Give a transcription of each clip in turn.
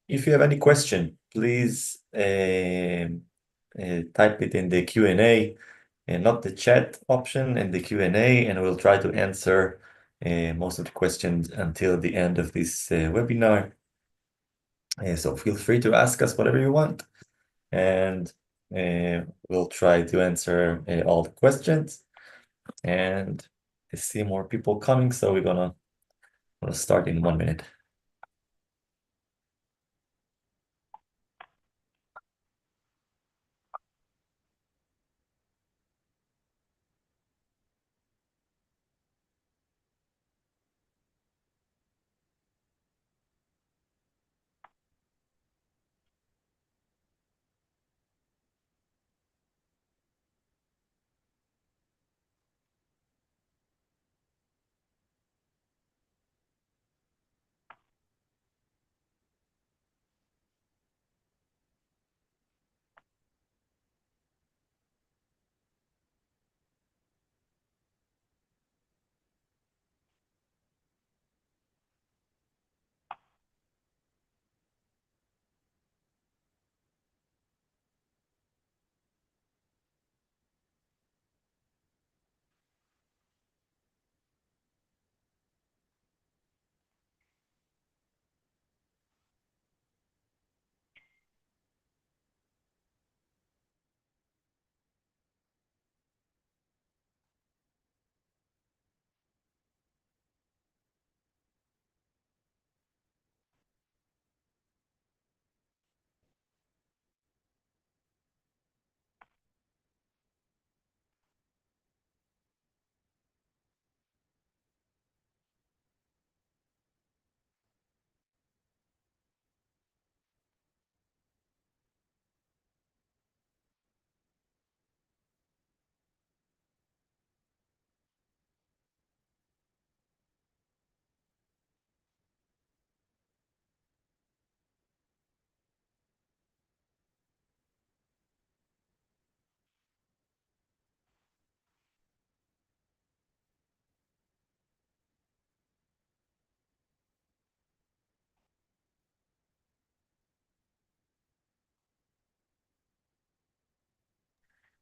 if you have any question, please type it in the Q&A and not the chat option, in the Q&A, and we'll try to answer most of the questions until the end of this webinar. So feel free to ask us whatever you want, and we'll try to answer all the questions. And I see more people coming, so we're gonna start in 1 minute.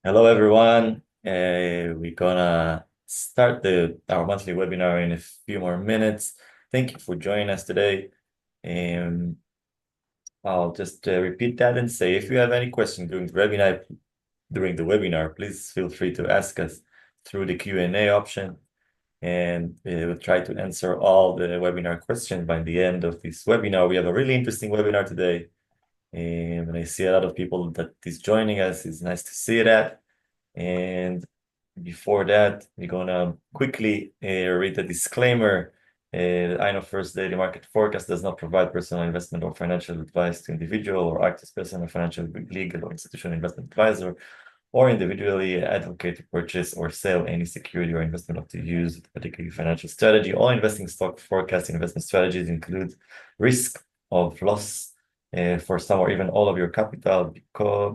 Hello, everyone. We're gonna start our monthly webinar in a few more minutes. Thank you for joining us today. I'll just repeat that and say, if you have any questions during the webinar, please feel free to ask us through the Q&A option, and we'll try to answer all the webinar questions by the end of this webinar. We have a really interesting webinar today, and I see a lot of people that is joining us. It's nice to see that. And before that, we're gonna quickly read the disclaimer. I know first daily market forecast does not provide personal investment or financial advice to individual or act as personal financial, legal, or institutional investment advisor, or individually advocate to purchase or sell any security or investment of to use a particular financial strategy. All investing stock forecasting investment strategies include risk of loss for some or even all of your capital.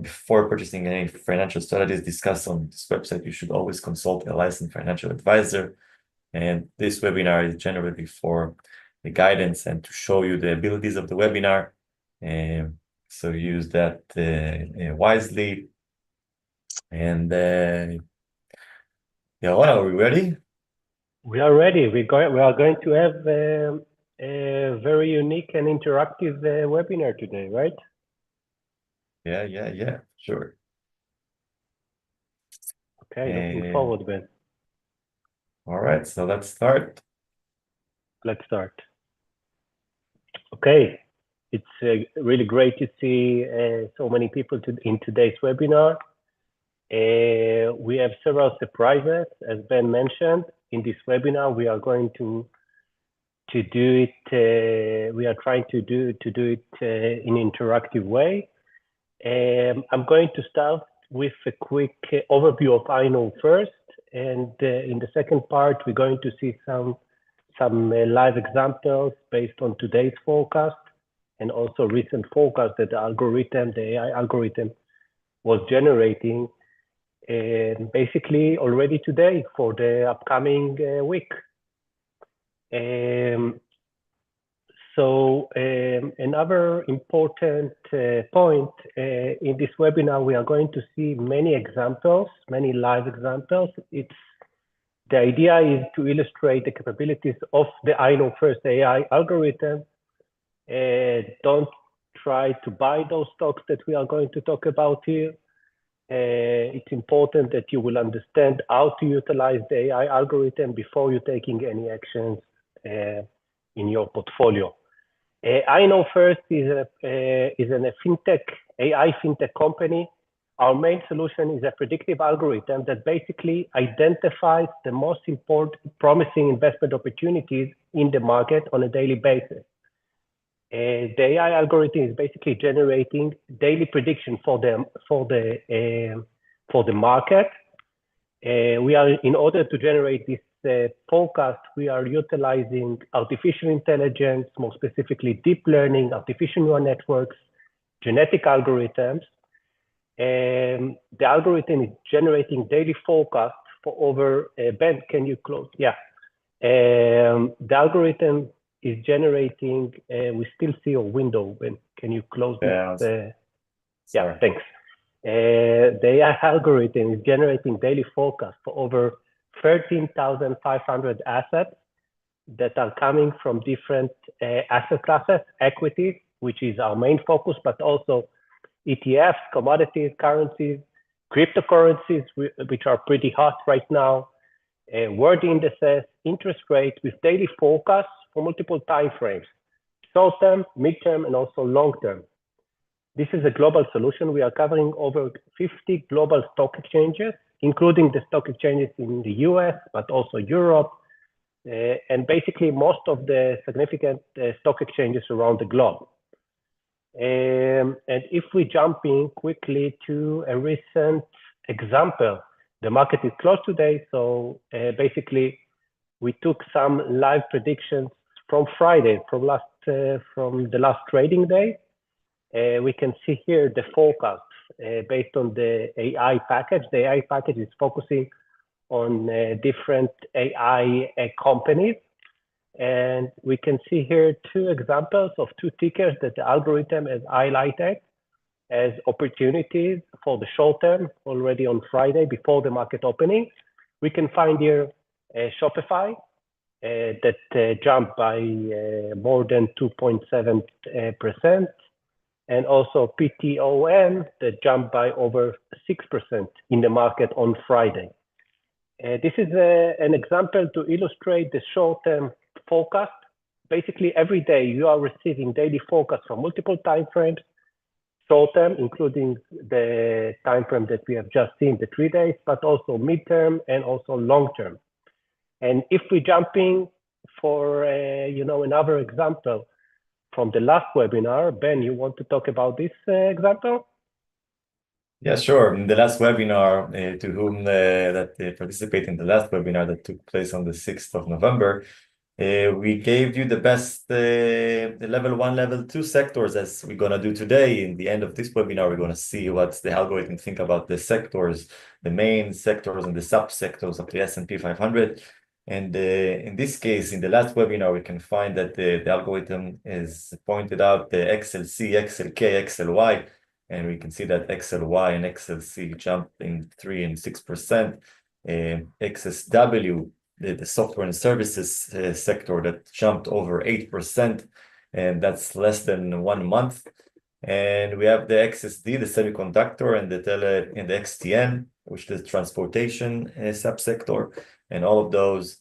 Before purchasing any financial strategies discussed on this website, you should always consult a licensed financial advisor. And this webinar is generally for the guidance and to show you the abilities of the webinar. So use that wisely. And yeah, well, are we ready? We are ready. We are going to have a very unique and interactive webinar today, right? Yeah, sure. Okay, looking forward, Ben. All right, so let's start. Let's start. Okay, it's really great to see so many people in today's webinar. We have several surprises, as Ben mentioned. In this webinar, we are going to do it. We are trying to do it in an interactive way. I'm going to start with a quick overview of INO first, and in the second part, we're going to see some live examples based on today's forecast and also recent forecast that the AI algorithm was generating basically already today for the upcoming week. So another important point in this webinar, we are going to see many examples, many live examples. The idea is to illustrate the capabilities of the I know first AI algorithm. Don't try to buy those stocks that we are going to talk about here. It's important that you will understand how to utilize the AI algorithm before you're taking any actions in your portfolio. I know first is a fintech, AI fintech company. Our main solution is a predictive algorithm that basically identifies the most important, promising investment opportunities in the market on a daily basis. The AI algorithm is basically generating daily prediction for the market. In order to generate this forecast, we are utilizing artificial intelligence, more specifically deep learning, artificial neural networks, genetic algorithms. The algorithm is generating daily forecasts for over, Ben, can you close? Yeah. The algorithm is generating, we still see a window, Ben, can you close this? Yeah, thanks. The AI algorithm is generating daily forecasts for over 13,500 assets that are coming from different asset classes, equities, which is our main focus, but also ETFs, commodities, currencies, cryptocurrencies, which are pretty hot right now, world indices, interest rates with daily forecasts for multiple time frames, short-term, mid-term, and also long-term. This is a global solution. We are covering over 50 global stock exchanges, including the stock exchanges in the US, but also Europe, and basically most of the significant stock exchanges around the globe. And if we jump in quickly to a recent example, the market is closed today, so basically we took some live predictions from Friday, from the last trading day. We can see here the forecast based on the AI package. The AI package is focusing on different AI companies. And we can see here two examples of two tickers that the algorithm has highlighted as opportunities for the short term already on Friday before the market opening. We can find here Shopify that jumped by more than 2.7%. And also PTOM that jumped by over 6% in the market on Friday. This is an example to illustrate the short-term forecast. Basically, every day you are receiving daily forecasts from multiple time frames, short-term, including the time frame that we have just seen, the 3 days, but also mid-term and also long-term. And if we jump in for another example, from the last webinar, Ben, you want to talk about this example? Yeah, sure. In the last webinar, to whom that participate in the last webinar that took place on the 6th of November, we gave you the best level 1, level 2 sectors, as we're going to do today. In the end of this webinar, we're going to see what the algorithm think about the sectors, the main sectors and the subsectors of the S&P 500. And in this case, in the last webinar, we can find that the algorithm is pointed out the XLC, XLK, XLY, and we can see that XLY and XLC jumped in 3 and 6%. XSW, the software and services sector, that jumped over 8%, and that's less than 1 month. And we have the XSD, the semiconductor, and the XTN, which is the transportation subsector. And all of those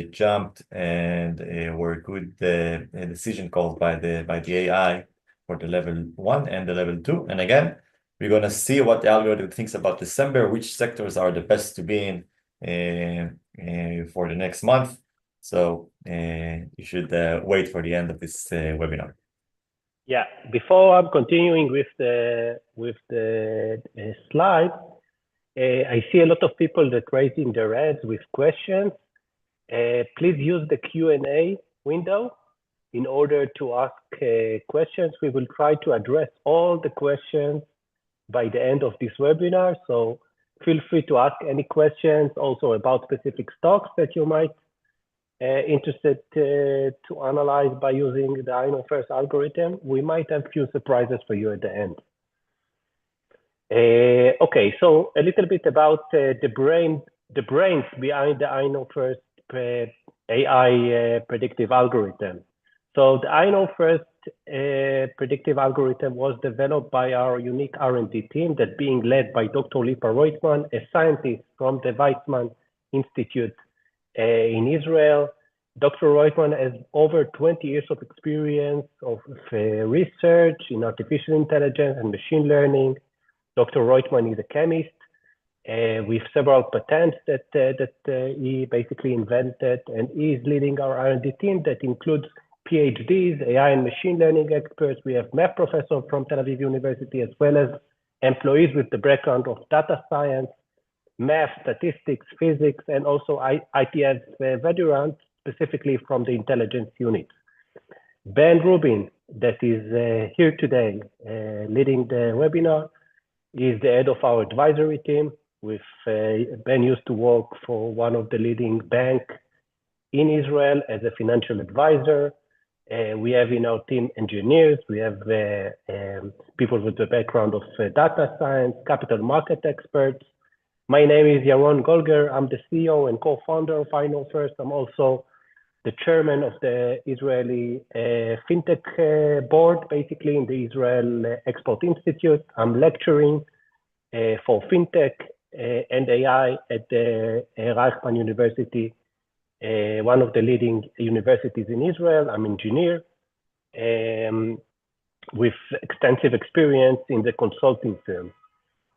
jumped and were good decision calls by the AI for the level 1 and the level 2. And again, we're going to see what the algorithm thinks about December, which sectors are the best to be in for the next month. So you should wait for the end of this webinar. Yeah, before I'm continuing with the slide, I see a lot of people that raising their hands with questions. Please use the Q&A window in order to ask questions. We will try to address all the questions by the end of this webinar. So feel free to ask any questions also about specific stocks that you might interested to analyze by using the I know first algorithm, we might have few surprises for you at the end. Okay, so a little bit about the brains behind the I know first AI predictive algorithm. So the I know first predictive algorithm was developed by our unique R&D team that being led by Dr. Lipa Reutemann, a scientist from the Weizmann Institute in Israel. Dr. Reutemann has over 20 years of experience of research in artificial intelligence and machine learning. Dr. Reutemann is a chemist with several patents that he basically invented, and he is leading our R&D team that includes PhDs, AI and machine learning experts. We have math professors from Tel Aviv University, as well as employees with the background of data science, math, statistics, physics, and also ITS veterans, specifically from the intelligence unit. Ben Rubin, that is here today, leading the webinar, is the head of our advisory team. With Ben used to work for one of the leading banks in Israel as a financial advisor. We have in our team engineers, we have people with the background of data science, capital market experts. My name is Yaron Golger. I'm the CEO and co-founder of I Know First. I'm also the chairman of the Israeli FinTech board, basically in the Israel Export Institute. I'm lecturing for FinTech and AI at the Reichman University, one of the leading universities in Israel. I'm an engineer with extensive experience in the consulting firm.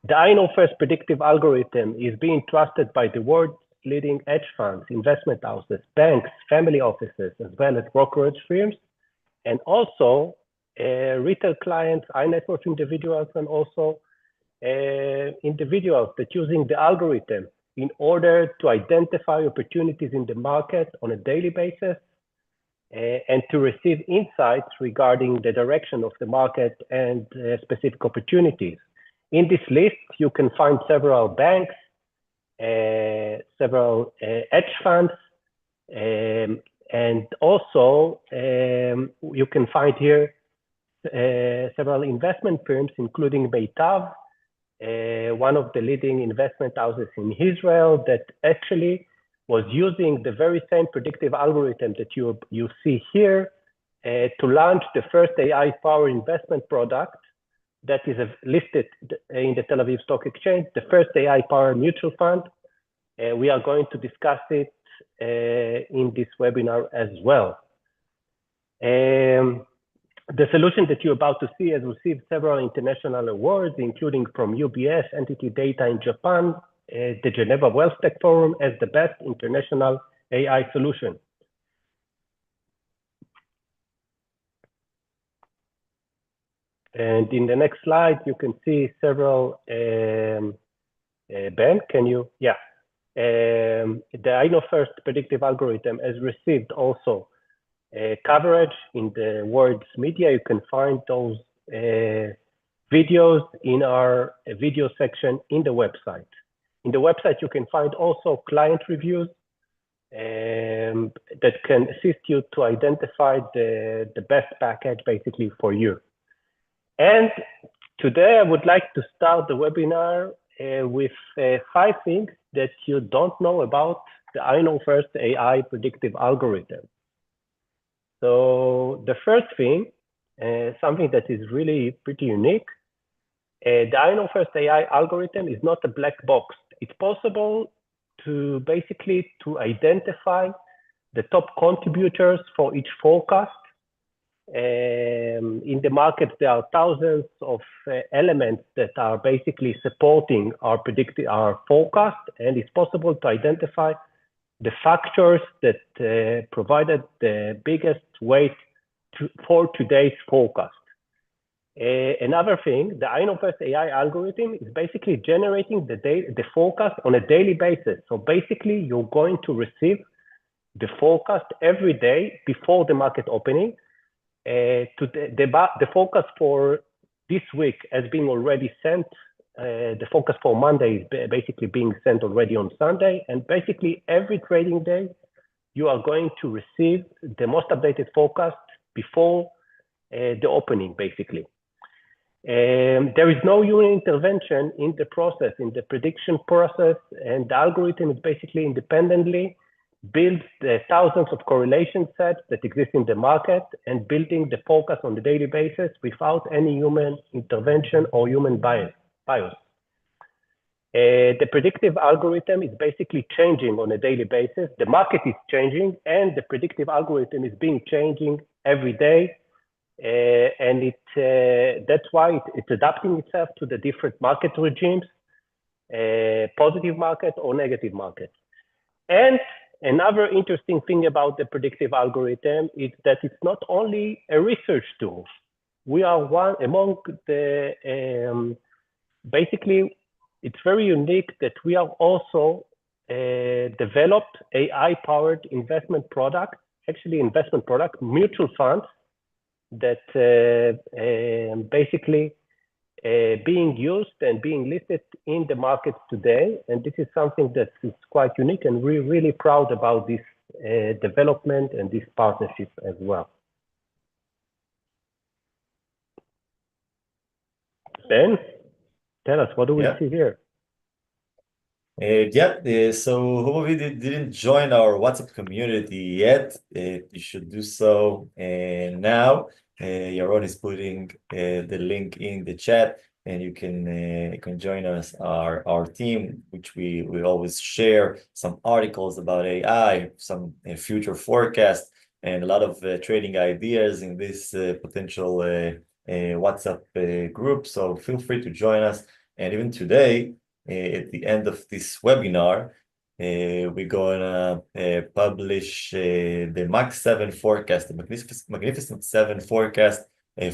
The I Know First predictive algorithm is being trusted by the world's leading hedge funds, investment houses, banks, family offices, as well as brokerage firms, and also retail clients, high net worth individuals, and also individuals that using the algorithm in order to identify opportunities in the market on a daily basis and to receive insights regarding the direction of the market and specific opportunities. In this list, you can find several banks, several hedge funds, and also you can find here several investment firms, including Meitav, one of the leading investment houses in Israel that actually was using the very same predictive algorithm that you see here to launch the first AI-powered investment product that is listed in the Tel Aviv Stock Exchange, the first AI-powered mutual fund. We are going to discuss it in this webinar as well. The solution that you're about to see has received several international awards, including from UBS, Entity Data in Japan, the Geneva Wealth Tech Forum as the best international AI solution. And in the next slide, you can see several, Ben, can you? Yeah. The I Know First predictive algorithm has received also coverage in the world's media. You can find those videos in our video section in the website. In the website, you can find also client reviews that can assist you to identify the best package basically for you. And today I would like to start the webinar with 5 things that you don't know about the I Know First AI predictive algorithm. So the first thing, something that is really pretty unique, the I Know First AI algorithm is not a black box. It's possible to basically to identify the top contributors for each forecast. In the market, there are thousands of elements that are basically supporting our forecast, and it's possible to identify the factors that provided the biggest weight for today's forecast. Another thing, the I Know First AI algorithm is basically generating the forecast on a daily basis. So basically, you're going to receive the forecast every day before the market opening. The forecast for this week has been already sent. The forecast for Monday is basically being sent already on Sunday. And basically every trading day, you are going to receive the most updated forecast before the opening, basically. There is no human intervention in the process, in the prediction process, and the algorithm is basically independently builds the thousands of correlation sets that exist in the market and building the forecast on the daily basis without any human intervention or human bias. The predictive algorithm is basically changing on a daily basis. The market is changing and the predictive algorithm is being changing every day. And that's why it's adapting itself to the different market regimes, positive market or negative market. And another interesting thing about the predictive algorithm is that it's not only a research tool. We are one among the, basically, it's very unique that we are also developed AI-powered investment product, mutual funds that basically being used and being listed in the markets today. And this is something that is quite unique, and we're really proud about this development and this partnership as well. Ben, tell us, what do we see here? So whoever didn't join our WhatsApp community yet, you should do so now. Yaron is putting the link in the chat, and you can join us, our team, which we always share some articles about AI, some future forecast, and a lot of trading ideas in this potential WhatsApp group. So feel free to join us. And even today, at the end of this webinar, we're gonna publish the Max 7 forecast, the Magnificent 7 forecast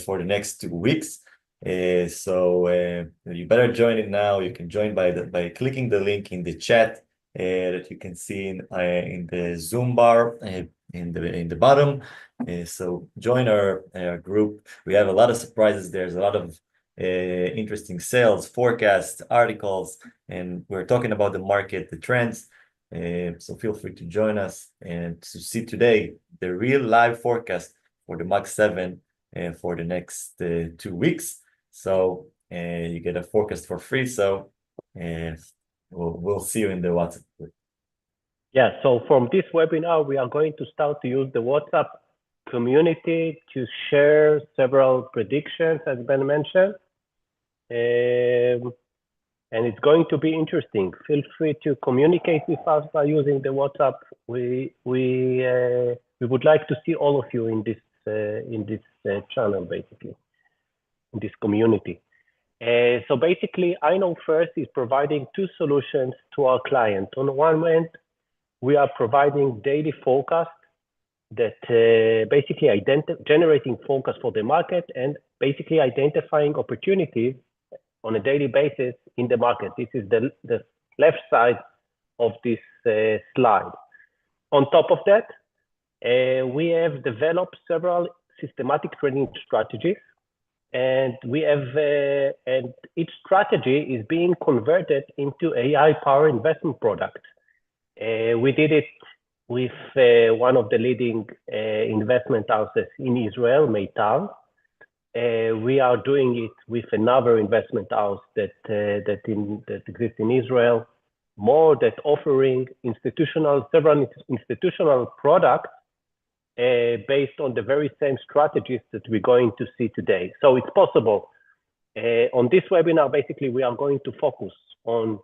for the next 2 weeks. So you better join it now. You can join by clicking the link in the chat that you can see in the Zoom bar in the bottom. So join our group. We have a lot of surprises. There's a lot of interesting sales, forecasts, articles, and we're talking about the market, the trends. So feel free to join us and to see today the real live forecast for the Max 7 for the next 2 weeks. So you get a forecast for free. So we'll see you in the WhatsApp group. Yeah, so from this webinar, we are going to start to use the WhatsApp community to share several predictions, as Ben mentioned. And it's going to be interesting. Feel free to communicate with us by using the WhatsApp. We would like to see all of you in this channel, basically, in this community. So basically, I Know First is providing 2 solutions to our client. On one hand, we are providing daily forecast that basically generating forecast for the market and basically identifying opportunities on a daily basis in the market. This is the left side of this slide. On top of that, we have developed several systematic trading strategies, and we have and each strategy is being converted into AI-powered investment product. We did it with one of the leading investment houses in Israel, Meitar. We are doing it with another investment house that exists in Israel, more that offering several institutional products based on the very same strategies that we're going to see today. So it's possible. On this webinar, basically, we are going to focus on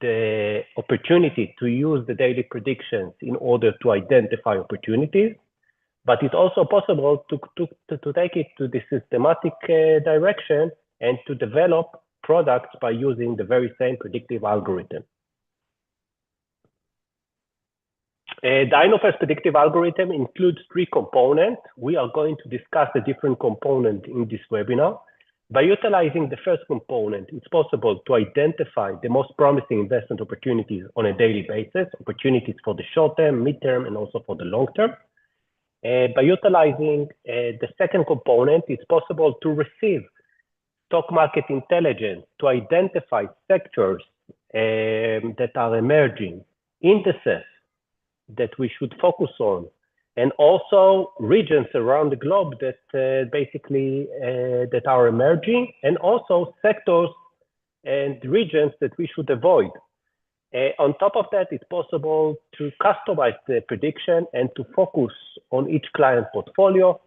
the opportunity to use the daily predictions in order to identify opportunities. But it's also possible to take it to the systematic direction and to develop products by using the very same predictive algorithm. The I Know First predictive algorithm includes 3 components. We are going to discuss the different components in this webinar. By utilizing the first component, it's possible to identify the most promising investment opportunities on a daily basis, opportunities for the short term, mid-term, and also for the long term. By utilizing the second component, it's possible to receive stock market intelligence to identify sectors that are emerging, indices that we should focus on, and also regions around the globe that that are emerging, and also sectors and regions that we should avoid. On top of that, it's possible to customize the prediction and to focus on each client portfolio.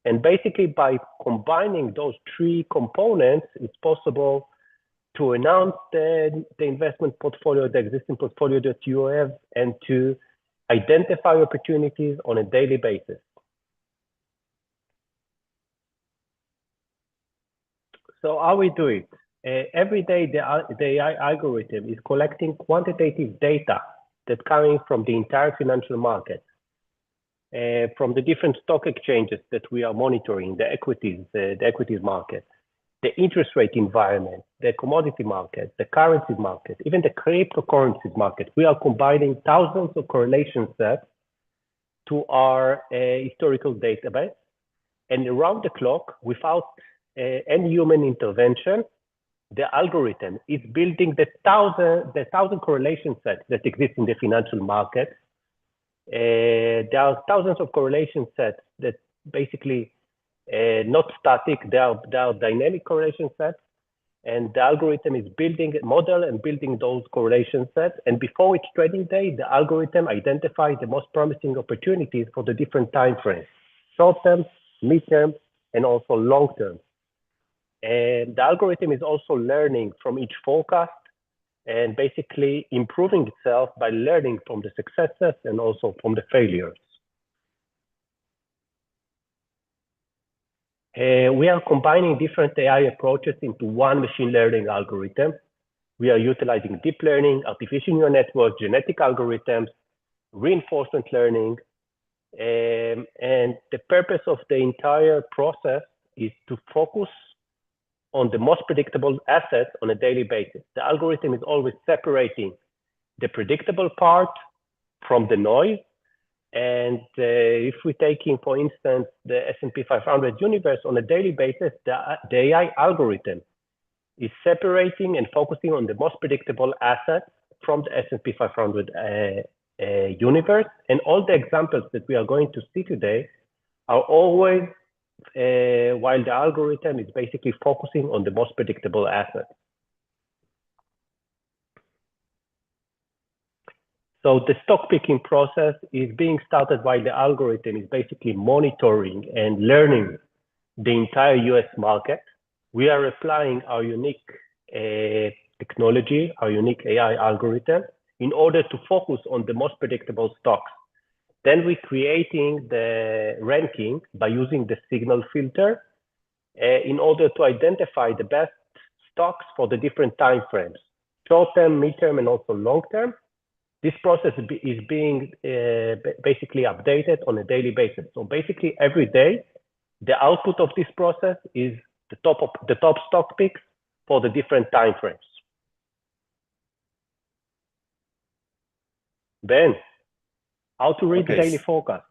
And basically, by combining those three components, it's possible to announce the investment portfolio, the existing portfolio that you have, and to identify opportunities on a daily basis. So how we do it? Every day, the AI algorithm is collecting quantitative data that's coming from the entire financial market, from the different stock exchanges that we are monitoring, the equities market, the interest rate environment, the commodity market, the currency market, even the cryptocurrencies market. We are combining thousands of correlation sets to our historical database, and around the clock, without any human intervention, the algorithm is building the thousand correlation sets that exist in the financial market. There are thousands of correlation sets that basically not static, they are dynamic correlation sets, and the algorithm is building a model and building those correlation sets. And before each trading day, the algorithm identifies the most promising opportunities for the different time frames, short-term, mid-term, and also long-term. And the algorithm is also learning from each forecast and basically improving itself by learning from the successes and also from the failures. We are combining different AI approaches into one machine learning algorithm. We are utilizing deep learning, artificial neural networks, genetic algorithms, reinforcement learning, and the purpose of the entire process is to focus on the most predictable assets on a daily basis. The algorithm is always separating the predictable part from the noise. And if we're taking, for instance, the S&P 500 universe on a daily basis, the AI algorithm is separating and focusing on the most predictable assets from the S&P 500 universe. And all the examples that we are going to see today are always while the algorithm is basically focusing on the most predictable assets. So the stock picking process is being started while the algorithm is basically monitoring and learning the entire US market. We are applying our unique technology, our unique AI algorithm, in order to focus on the most predictable stocks. Then we're creating the ranking by using the signal filter in order to identify the best stocks for the different time frames, short-term, mid-term, and also long-term. This process is being basically updated on a daily basis. So basically every day, the output of this process is the top stock picks for the different time frames. Ben, how to read the daily forecast?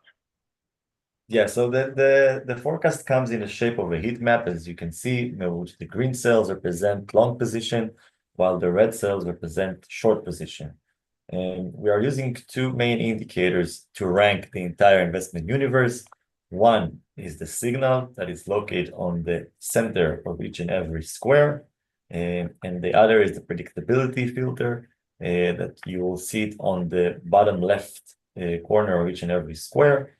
Yeah, so the forecast comes in the shape of a heat map, as you can see, which the green cells represent long position, while the red cells represent short position. And we are using two main indicators to rank the entire investment universe. One is the signal that is located on the center of each and every square, and the other is the predictability filter that you will see it on the bottom left corner of each and every square.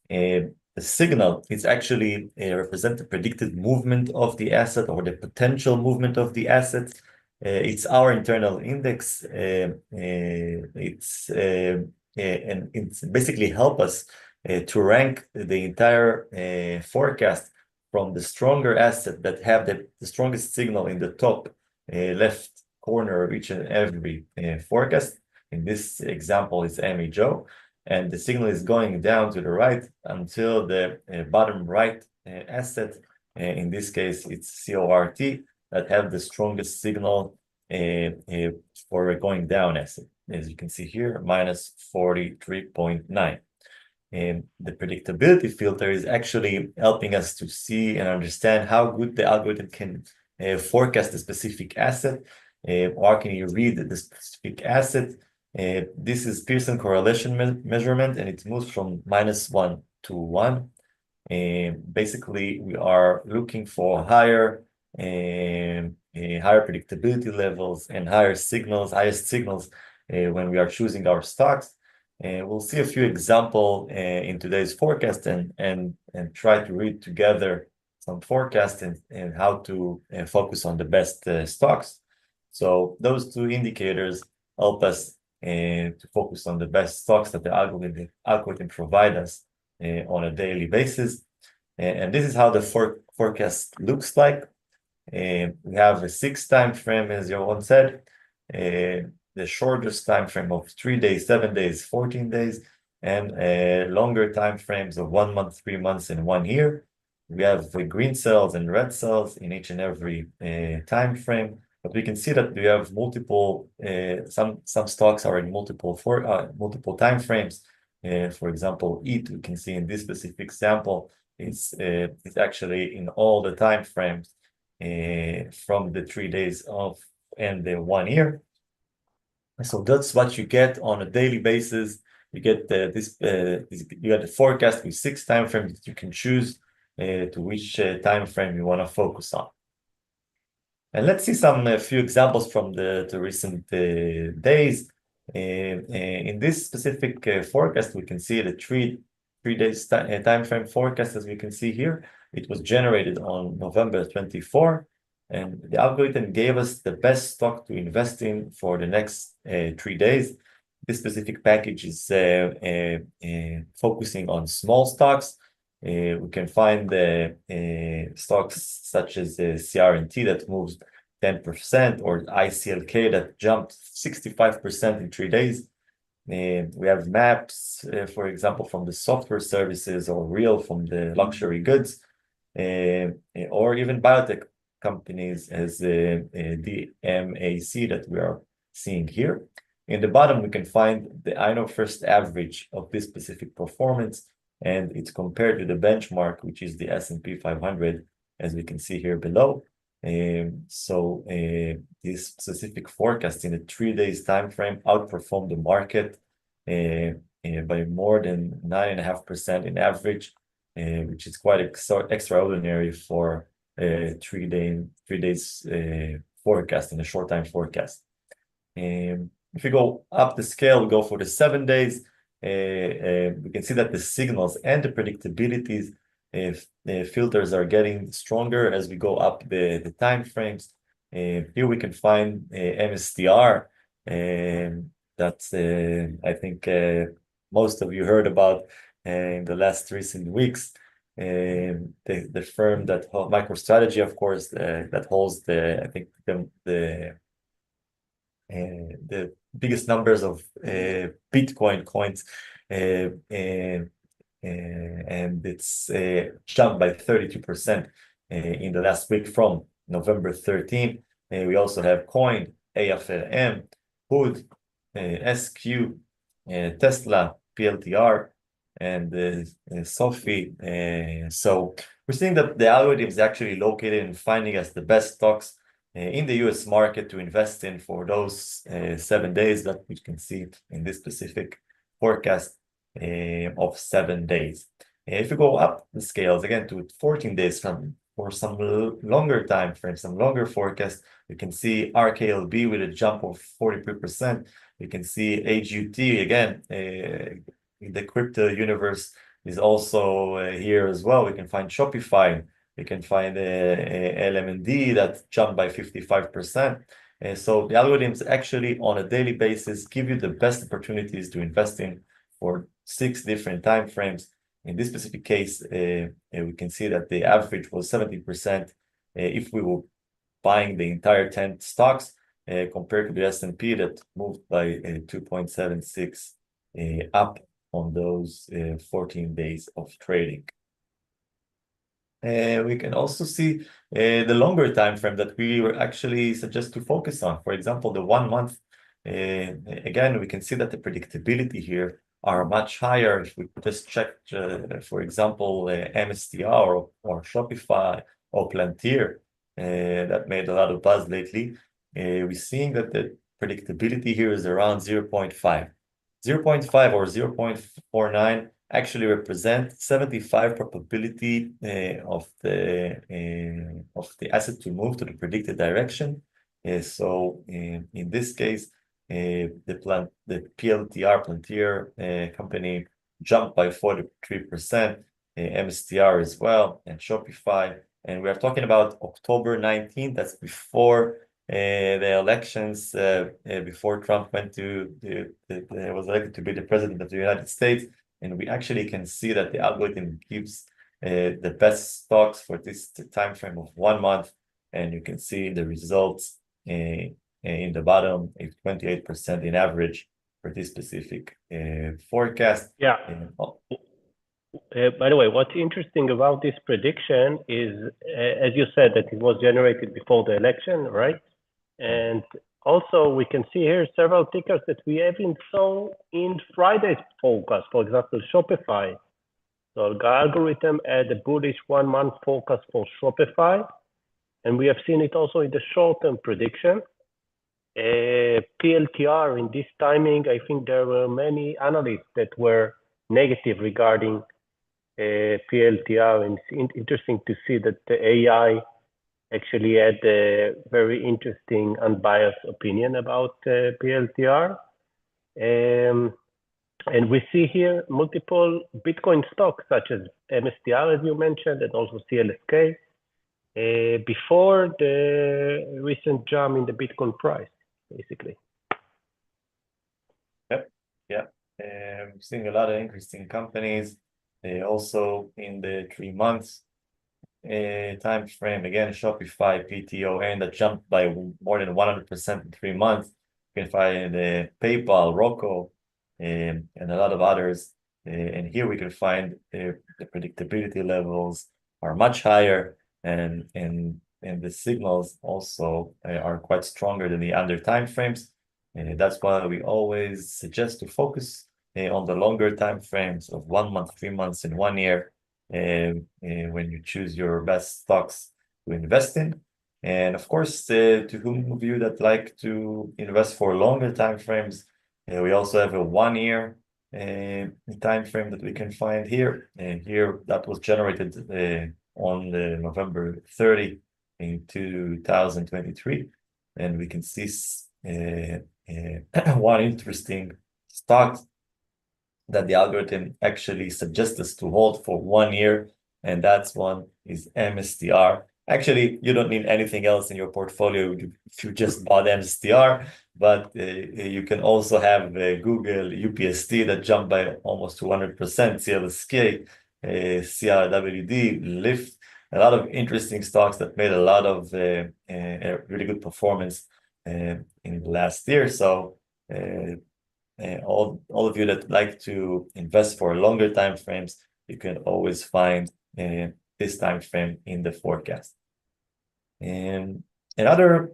The signal is actually represent the predicted movement of the asset or the potential movement of the asset. It's our internal index. And it's basically help us to rank the entire forecast from the stronger asset that have the strongest signal in the top left corner of each and every forecast. In this example, it's Amy Joe, and the signal is going down to the right until the bottom right asset. In this case, it's CORT that have the strongest signal for a going down asset. As you can see here, minus 43.9. And the predictability filter is actually helping us to see and understand how good the algorithm can forecast a specific asset, or can you read the specific asset. This is Pearson correlation measurement, and it moves from -1 to 1. Basically, we are looking for higher predictability levels and highest signals when we are choosing our stocks. We'll see a few examples in today's forecast and try to read together some forecasts and how to focus on the best stocks. So those two indicators help us to focus on the best stocks that the algorithm provide us on a daily basis. And this is how the forecast looks like. We have a 6 time frame, as Yaron said, the shortest time frame of 3 days, 7 days, 14 days, and longer time frames of 1 month, 3 months, and 1 year. We have the green cells and red cells in each and every time frame, but we can see that we have multiple. Some stocks are in multiple time frames. For example, EAT, we can see in this specific example, it's actually in all the time frames from the 3 days of and the 1 year. So that's what you get on a daily basis. You get you get the forecast with 6 time frames that you can choose to which time frame you want to focus on. And let's see a few examples from the recent days. In this specific forecast, we can see the 3 days time frame forecast, as we can see here. It was generated on November 24, and the algorithm gave us the best stock to invest in for the next 3 days. This specific package is focusing on small stocks. We can find stocks such as CRNT that moves 10%, or ICLK that jumped 65% in 3 days. We have maps, for example, from the software services, or real from the luxury goods, or even biotech companies as DMAC that we are seeing here. In the bottom, we can find the I know first average of this specific performance, and it's compared to the benchmark, which is the S&P 500, as we can see here below. This specific forecast in a 3 days time frame outperformed the market by more than 9.5% in average, which is quite extraordinary for 3 days forecast in a short time forecast. If we go up the scale, we go for the 7 days. We can see that the signals and the predictabilities filters are getting stronger as we go up the time frames. Here we can find MSTR. That's I think most of you heard about in the last recent weeks. The firm that MicroStrategy, of course, that holds I think the biggest numbers of Bitcoin coins, and it's jumped by 32% in the last week from November 13. We also have Coin, AFLM, Hood, SQ, Tesla, PLTR, and Sophie. So we're seeing that the algorithm is actually located in finding us the best stocks in the US market to invest in for those 7 days that we can see in this specific forecast of 7 days. If we go up the scales again to 14 days for some longer time frame, some longer forecast, you can see RKLB with a jump of 43%. You can see HUT again, the crypto universe is also here as well. We can find Shopify. We can find LMND that jumped by 55%. So the algorithms actually on a daily basis give you the best opportunities to invest in for 6 different time frames. In this specific case, we can see that the average was 70% if we were buying the entire 10 stocks compared to the S&P that moved by 2.76 up on those 14 days of trading. We can also see the longer time frame that we were actually suggest to focus on. For example, the 1 month. Again, we can see that the predictability here are much higher. If we just check, for example, MSTR or Shopify or Palantir, that made a lot of buzz lately. We're seeing that the predictability here is around 0.5. 0.5 or 0.49 actually represent 75 probability of the asset to move to the predicted direction. So in this case, the PLTR Plantier company jumped by 43%, MSTR as well, and Shopify. And we are talking about October 19th. That's before the elections, before Trump was elected to be the president of the United States. And we actually can see that the algorithm gives the best stocks for this time frame of 1 month. And you can see the results in the bottom, 28% in average for this specific forecast. Yeah. By the way, what's interesting about this prediction is, as you said, that it was generated before the election, right? And also we can see here several tickers that we even saw in Friday's forecast, for example, Shopify. So the algorithm had a bullish 1 month forecast for Shopify, and we have seen it also in the short-term prediction. PLTR in this timing, I think there were many analysts that were negative regarding PLTR, and it's interesting to see that the AI actually had a very interesting unbiased opinion about PLTR. And we see here multiple Bitcoin stocks such as MSTR, as you mentioned, and also CLSK, before the recent jump in the Bitcoin price, basically. Yep. Seeing a lot of interesting companies. Also in the 3 months time frame, again, Shopify, PTON that jumped by more than 100% in 3 months. You can find PayPal, Roku, and a lot of others. And here we can find the predictability levels are much higher, and the signals also are quite stronger than the other time frames. And that's why we always suggest to focus on the longer time frames of 1 month, 3 months, and 1 year when you choose your best stocks to invest in. And of course, to whom of you that like to invest for longer time frames, we also have a 1 year time frame that we can find here. And here that was generated on November 30 in 2023. And we can see one interesting stock that the algorithm actually suggests us to hold for 1 year, and that's one is MSTR. Actually, you don't need anything else in your portfolio if you just bought MSTR, but you can also have Google, UPST that jumped by almost 200%, CLSK, CRWD, Lyft, a lot of interesting stocks that made a lot of really good performance in the last year. So all of you that like to invest for longer time frames, you can always find this time frame in the forecast. And another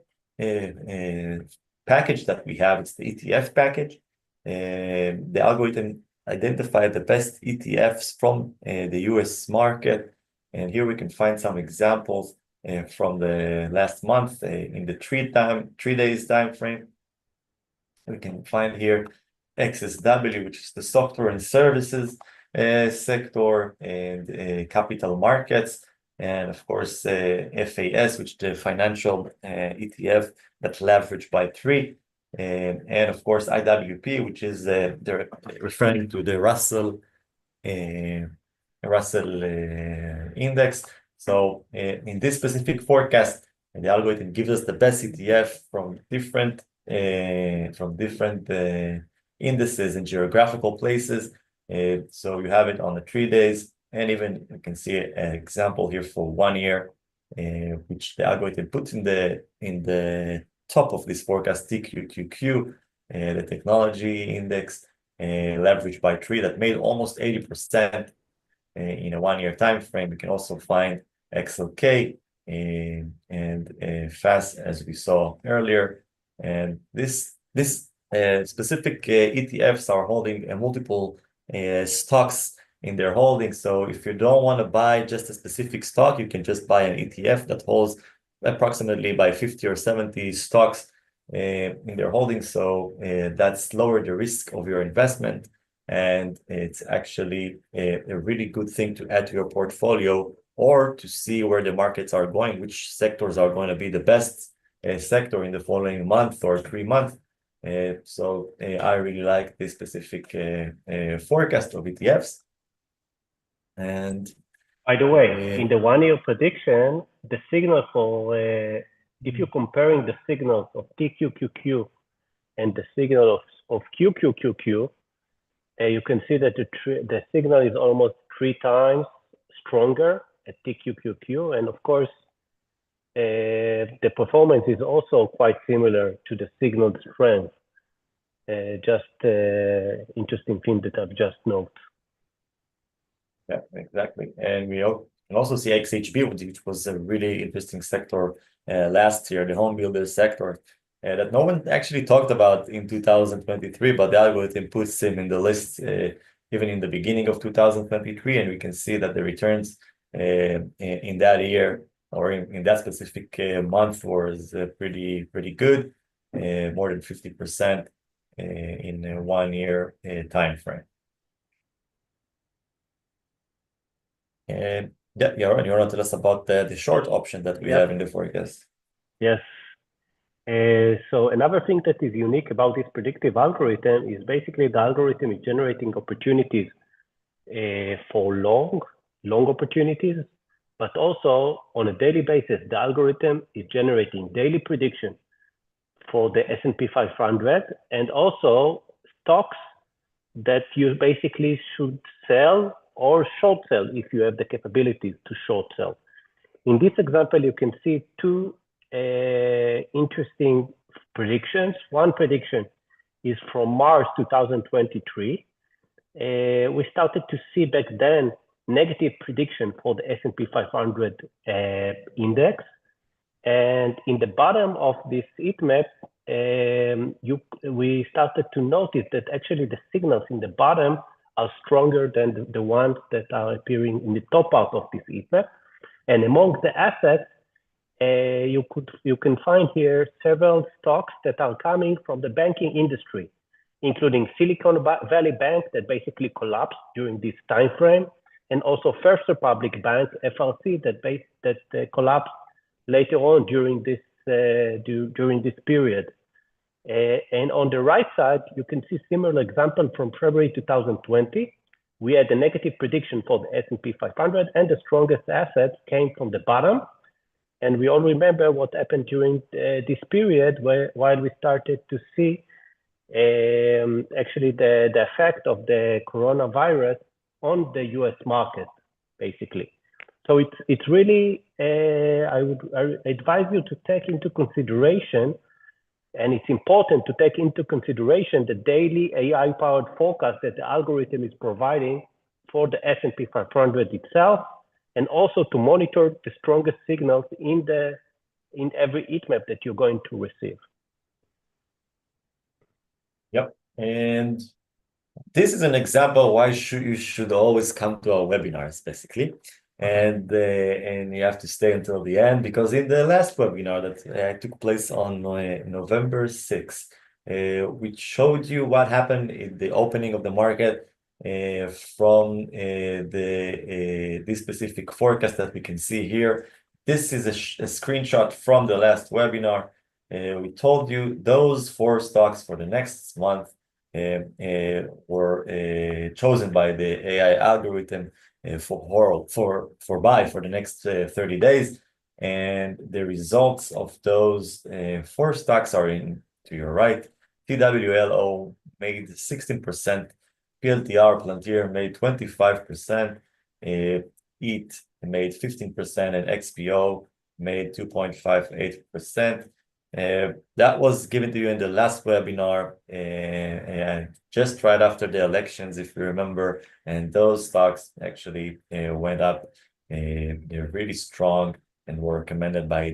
package that we have is the ETF package. The algorithm identified the best ETFs from the US market. And here we can find some examples from the last month in the 3 days time frame. We can find here XSW, which is the software and services sector, and capital markets, and of course FAS, which is the financial ETF that's leveraged by 3, and of course IWP, which is they're referring to the Russell index. So in this specific forecast, the algorithm gives us the best ETF from different indices and geographical places. So you have it on the 3 days, and even you can see an example here for 1 year, which the algorithm puts in the top of this forecast, TQQQ, the technology index, leveraged by 3 that made almost 80% in a 1 year time frame. We can also find XLK and FAST, as we saw earlier. And this specific ETFs are holding multiple stocks in their holdings. So if you don't want to buy just a specific stock, you can just buy an ETF that holds approximately by 50 or 70 stocks in their holdings. So that's lower the risk of your investment. And it's actually a really good thing to add to your portfolio, or to see where the markets are going, which sectors are going to be the best sector in the following month or 3 months. So I really like this specific forecast of ETFs. And by the way, in the 1 year prediction, the signal for if you're comparing the signals of TQQQ and the signal of QQQQ, you can see that the signal is almost 3 times stronger at TQQQ, and of course, the performance is also quite similar to the signal strength. Just interesting thing that I've just noted. Yeah, exactly. And we can also see XHB, which was a really interesting sector last year, the home builder sector, that no one actually talked about in 2023, but the algorithm puts him in the list even in the beginning of 2023, and we can see that the returns in that year, or in that specific month, was pretty good, more than 50% in a 1 year time frame. And yeah, Yaron, you want to tell us about the short option that we have in the forecast? Yes. So another thing that is unique about this predictive algorithm is basically the algorithm is generating opportunities for long opportunities, but also on a daily basis, the algorithm is generating daily prediction for the S&P 500 and also stocks that you basically should sell or short sell if you have the capabilities to short sell. In this example, you can see two interesting predictions. One prediction is from March 2023. We started to see back then negative prediction for the S&P 500 index. And in the bottom of this heat map, we started to notice that actually the signals in the bottom are stronger than the ones that are appearing in the top part of this heat map. And among the assets, you can find here several stocks that are coming from the banking industry, including Silicon Valley Bank that basically collapsed during this time frame, and also First Republic Bank, FRC, that collapsed later on during this period. And on the right side, you can see similar example from February 2020. We had a negative prediction for the S&P 500, and the strongest assets came from the bottom. And we all remember what happened during this period, while we started to see actually the effect of the coronavirus on the US market, basically. So it's really, I would advise you to take into consideration, and it's important to take into consideration the daily AI-powered forecast that the algorithm is providing for the S&P 500 itself, and also to monitor the strongest signals in every heat map that you're going to receive. Yep, and this is an example why you should always come to our webinars, basically. And you have to stay until the end, because in the last webinar that took place on November 6th, we showed you what happened in the opening of the market from this specific forecast that we can see here. This is a screenshot from the last webinar. We told you those 4 stocks for the next month were chosen by the AI algorithm for buy for the next 30 days, and the results of those 4 stocks are to your right. TWLO made 16%, PLTR Plantier made 25%, EAT made 15%, and XPO made 2.58%. That was given to you in the last webinar, just right after the elections, if you remember, and those stocks actually went up. They're really strong and were recommended by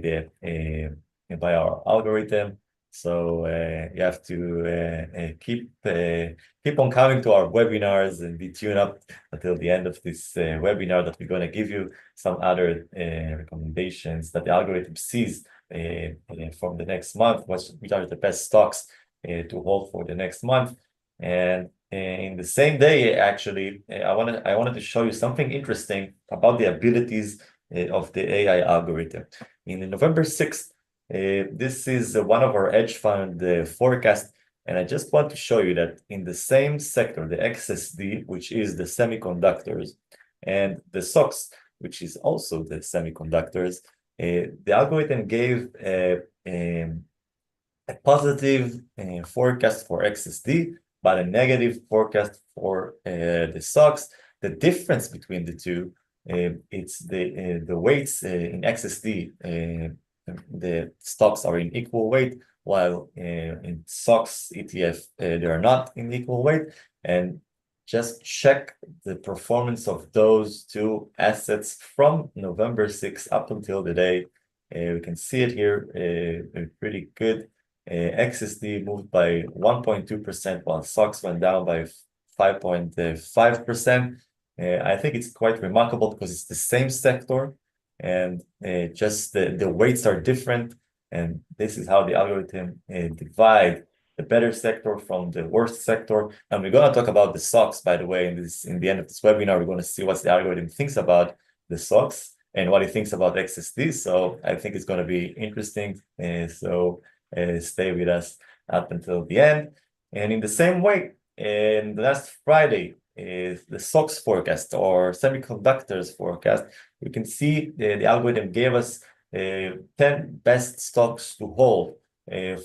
our algorithm. So you have to keep on coming to our webinars and be tuned up until the end of this webinar, that we're going to give you some other recommendations that the algorithm sees from the next month, which are the best stocks to hold for the next month. And in the same day, actually, I wanted to show you something interesting about the abilities of the AI algorithm. In November 6th, this is one of our hedge fund forecast, and I just want to show you that in the same sector, the XSD, which is the semiconductors, and the SOX, which is also the semiconductors, the algorithm gave a positive forecast for XSD, but a negative forecast for the SOX. The difference between the two, it's the weights in XSD. The stocks are in equal weight, while in SOX ETF they are not in equal weight. And just check the performance of those two assets from November 6th up until the day. We can see it here, pretty good. XSD moved by 1.2%, while SOX went down by 5.5%. I think it's quite remarkable because it's the same sector, and just the weights are different. And this is how the algorithm divide the better sector from the worst sector. And we're going to talk about the SOX, by the way, in the end of this webinar. We're going to see what the algorithm thinks about the SOX and what he thinks about XSD. So I think it's going to be interesting. Stay with us up until the end. And in the same way, in the last Friday, is the SOX forecast or semiconductors forecast. We can see the algorithm gave us 10 best stocks to hold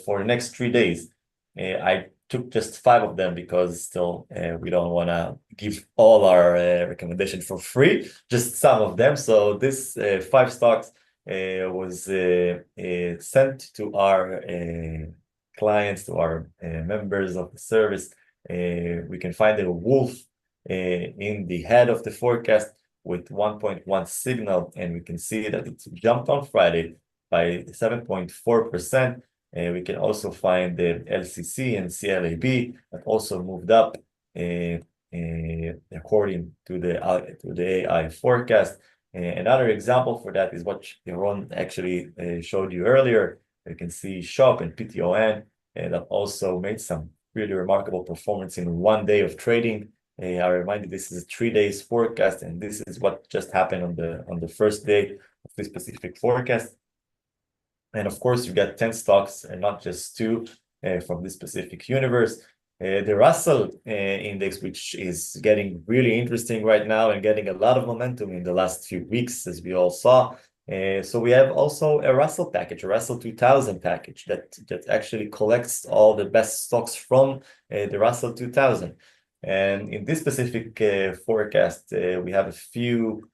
for the next 3 days. I took just 5 of them because still we don't want to give all our recommendations for free, just some of them. So this 5 stocks was sent to our clients, to our members of the service. We can find a wolf in the head of the forecast with 1.1 signal, and we can see that it jumped on Friday by 7.4%. We can also find the LCC and CLAB that also moved up according to the AI forecast. Another example for that is what Yaron actually showed you earlier. You can see SHOP and PTON that also made some really remarkable performance in 1 day of trading. I remind you, this is a 3 days forecast, and this is what just happened on the first day of this specific forecast. And of course, you get 10 stocks and not just 2 from this specific universe. The Russell index, which is getting really interesting right now and getting a lot of momentum in the last few weeks, as we all saw. So we have also a Russell package, a Russell 2000 package that actually collects all the best stocks from the Russell 2000. And in this specific forecast, we have a few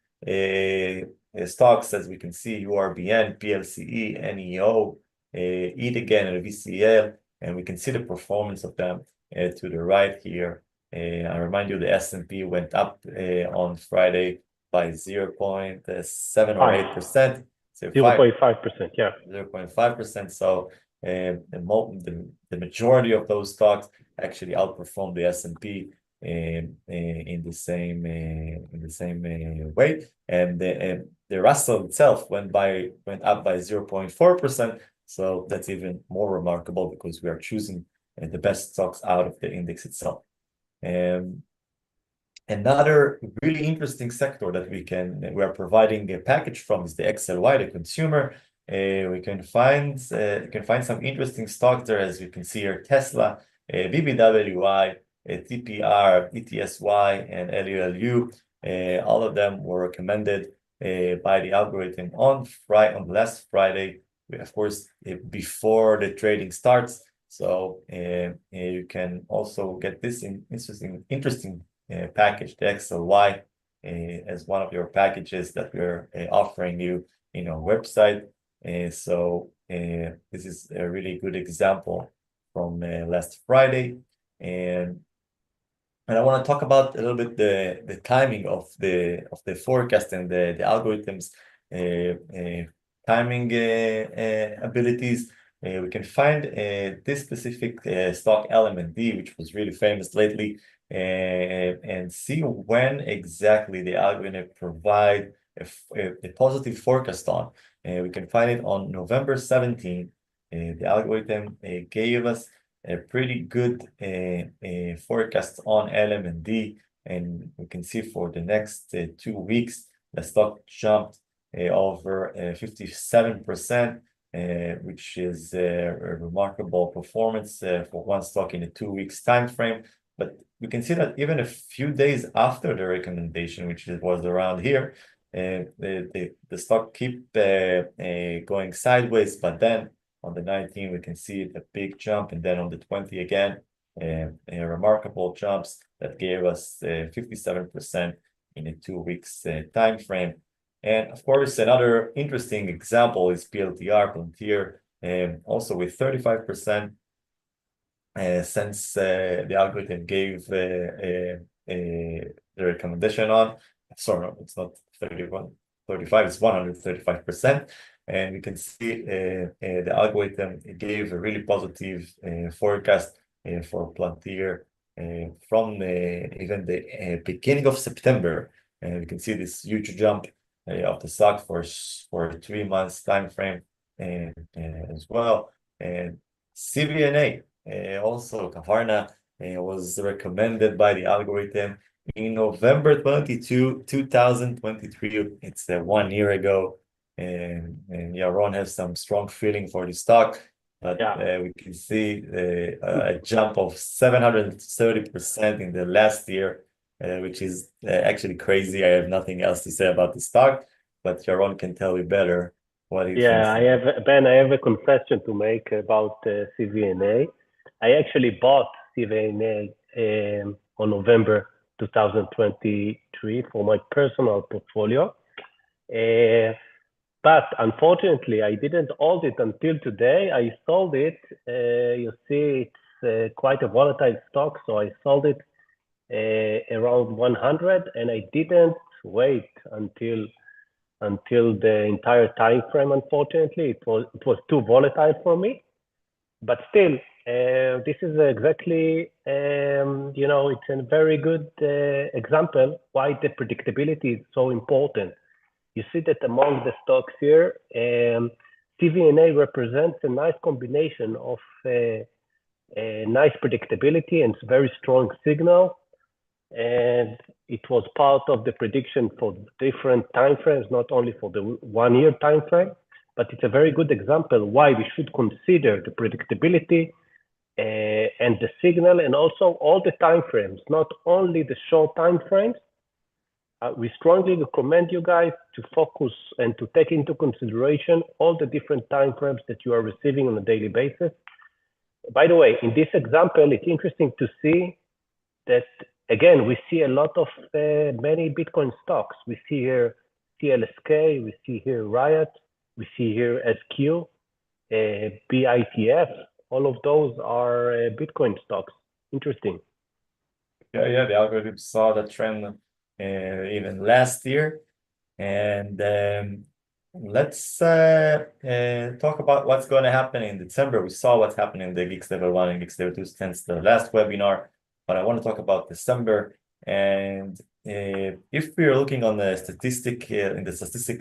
stocks, as we can see, URBN, PLCE, NEO, EAT again, and VCL, and we can see the performance of them to the right here. I remind you, the S&P went up on Friday by 0.7 or 8%. 0.5%, yeah. 0.5%. So the majority of those stocks actually outperformed the S&P in the same way, and the Russell itself went up by 0.4%. So that's even more remarkable because we are choosing the best stocks out of the index itself. Another really interesting sector that we are providing a package from is the XLY, the consumer. We can find some interesting stocks there, as you can see here: Tesla, BBWI, TPR, ETSY, and LULU. All of them were recommended by the algorithm on last Friday, of course, before the trading starts. So you can also get this interesting package, the XLY, as one of your packages that we're offering you in our website. So this is a really good example from last Friday. And I want to talk about a little bit the timing of the forecast and the algorithms timing abilities. We can find this specific stock LMND, which was really famous lately, and see when exactly the algorithm provide a positive forecast on. We can find it on November 17. The algorithm gave us a pretty good forecast on LM and D, and we can see for the next 2 weeks, the stock jumped over 57%, which is a remarkable performance for one stock in a 2 weeks time frame. But we can see that even a few days after the recommendation, which was around here, the stock keep going sideways, but then on the 19th we can see a big jump, and then on the 20th again, remarkable jumps that gave us 57% in a 2 weeks time frame. And of course, another interesting example is PLTR, Palantir, also with 35%, since the algorithm gave the recommendation on. Sorry, it's not 31, 35, it's 135%. And you can see the algorithm gave a really positive forecast for Palantir from even the beginning of September. And you can see this huge jump of the stock for a 3 months time frame as well. And CVNA, also Kavarna, was recommended by the algorithm in November 22, 2023. It's 1 year ago. And Yaron has some strong feeling for the stock, but we can see a jump of 730% in the last year, which is actually crazy. I have nothing else to say about the stock, but Yaron can tell you better what he thinks. I have a confession to make about CVNA. I actually bought CVNA on November 2023 for my personal portfolio. But unfortunately, I didn't hold it until today. I sold it. You see, it's quite a volatile stock, so I sold it around 100, and I didn't wait until the entire time frame. Unfortunately, it was too volatile for me. But still, this is exactly it's a very good example why the predictability is so important. You see that among the stocks here, CVNA represents a nice combination of nice predictability and very strong signal. And it was part of the prediction for different time frames, not only for the 1 year time frame, but it's a very good example why we should consider the predictability and the signal, and also all the time frames, not only the short time frames. We strongly recommend you guys to focus and to take into consideration all the different time frames that you are receiving on a daily basis. By the way, in this example, it's interesting to see that, again, we see a lot of many Bitcoin stocks. We see here CLSK, we see here Riot, we see here SQ, BITF. All of those are Bitcoin stocks. Interesting. Yeah, the algorithm saw the trend even last year. And let's talk about what's going to happen in December. We saw what's happening in the Geeks Level 1 and Geeks Level 2 since the last webinar, but I want to talk about December. And if we're looking on the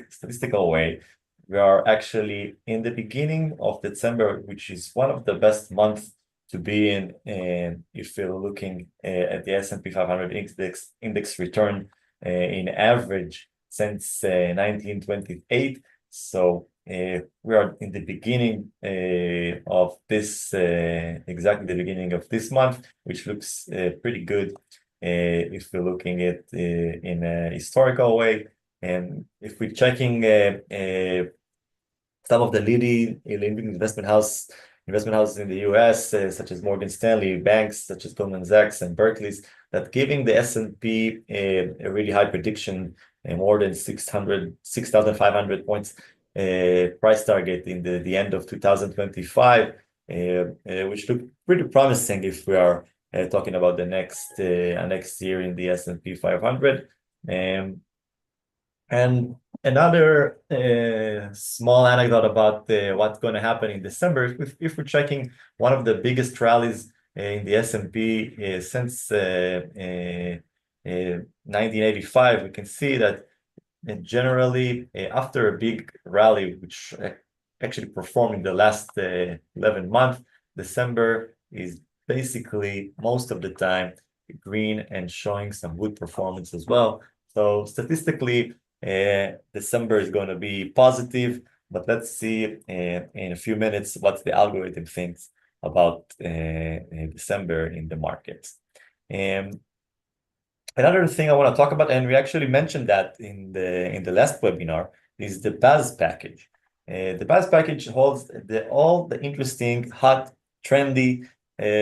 statistical way, we are actually in the beginning of December, which is one of the best months to be in. And if you're looking at the S&P 500 index return in average since 1928. So we are in the beginning of this, exactly the beginning of this month, which looks pretty good if we're looking at in a historical way. And if we're checking some of the leading investment houses in the US, such as Morgan Stanley, banks such as Goldman Sachs and Barclays, that giving the S&P a really high prediction, more than 6,500 points price target in the end of 2025, which look pretty promising if we are talking about the next year in the S&P 500. And another small anecdote about what's going to happen in December, if we're checking one of the biggest rallies in the S&P since 1985, we can see that and generally, after a big rally, which actually performed in the last 11 months, December is basically most of the time green and showing some good performance as well. So statistically, December is going to be positive, but let's see in a few minutes what the algorithm thinks about December in the markets. Another thing I want to talk about, and we actually mentioned that in the last webinar, is the BAS package. The BAS package holds all the interesting, hot, trendy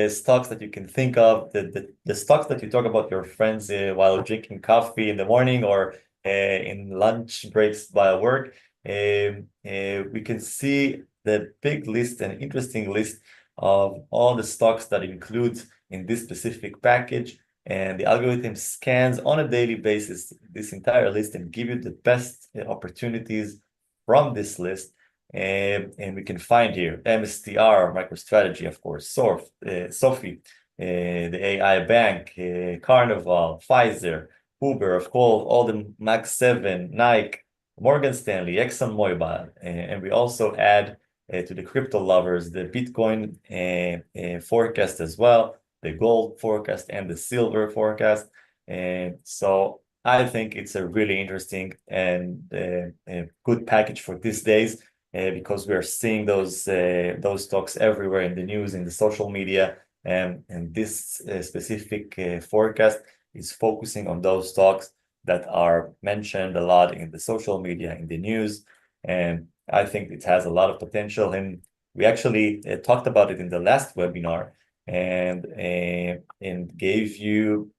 stocks that you can think of, the stocks that you talk about your friends while drinking coffee in the morning or in lunch breaks by work. We can see the big list, an interesting list of all the stocks that includes in this specific package. And the algorithm scans on a daily basis this entire list and give you the best opportunities from this list. And we can find here MSTR, MicroStrategy, of course, SOAR, Sophie, the AI Bank, Carnival, Pfizer, Uber, of course, all the Mag 7, Nike, Morgan Stanley, ExxonMobil, and we also add to the crypto lovers the Bitcoin forecast as well, the gold forecast and the silver forecast. And so I think it's a really interesting and a good package for these days because we are seeing those stocks everywhere in the news, in the social media, and this specific forecast is focusing on those stocks that are mentioned a lot in the social media, in the news, and I think it has a lot of potential. And we actually talked about it in the last webinar, and gave you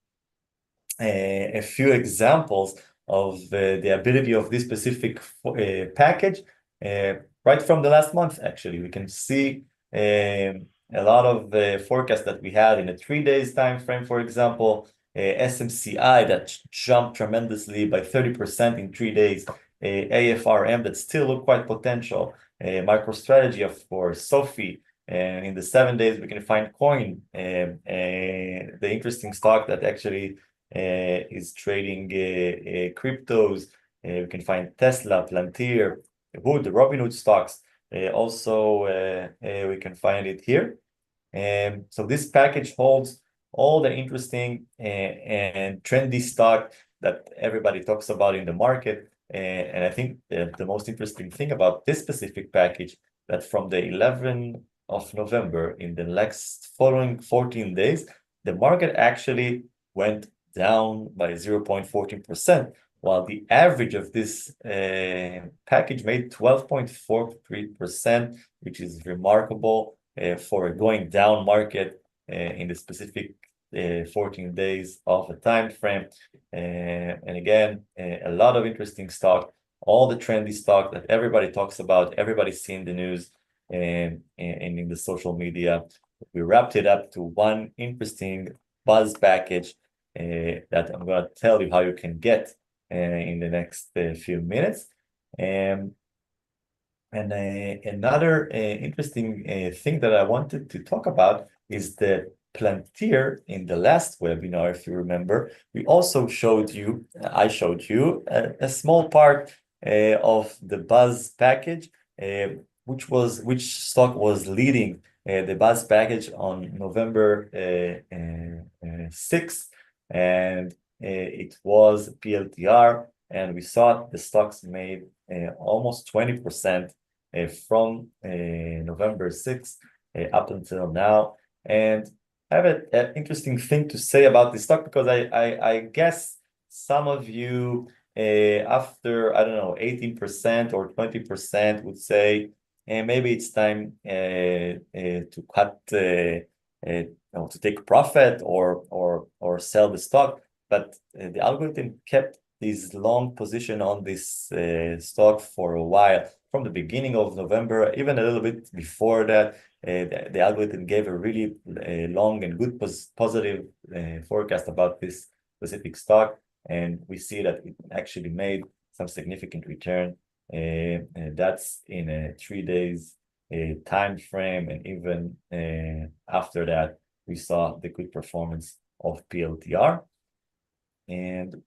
a few examples of the ability of this specific package right from the last month. Actually, we can see a lot of forecasts that we had in a 3 days time frame. For example, SMCI that jumped tremendously by 30% in 3 days, AFRM that still look quite potential, MicroStrategy, of course, Sophie. And in the 7 days, we can find Coin, the interesting stock that actually is trading cryptos. We can find Tesla, Palantir, Wood, the Robinhood stocks. Also, we can find it here. And so this package holds all the interesting and trendy stock that everybody talks about in the market. And I think the most interesting thing about this specific package that from the 11th of November in the next following 14 days, the market actually went down by 0.14%, while the average of this package made 12.43%, which is remarkable for a going down market in the specific 14 days of a time frame. And again, a lot of interesting stock, all the trendy stock that everybody talks about, everybody's seen the news and in the social media. We wrapped it up to one interesting buzz package that I'm going to tell you how you can get in the next few minutes. And another interesting thing that I wanted to talk about is the Palantir. In the last webinar, if you remember, we also showed you, I showed you a small part of the buzz package, which stock was leading the buzz package on November 6th, and it was PLTR, and we saw the stocks made almost 20% from November 6th up until now. And I have an interesting thing to say about this stock, because I guess some of you after, I don't know, 18% or 20% would say, and maybe it's time to cut, to take profit or sell the stock. But the algorithm kept this long position on this stock for a while, from the beginning of November, even a little bit before that. The algorithm gave a really long and good positive forecast about this specific stock, and we see that it actually made some significant return. And that's in a 3 days time frame, and even after that, we saw the good performance of PLTR. And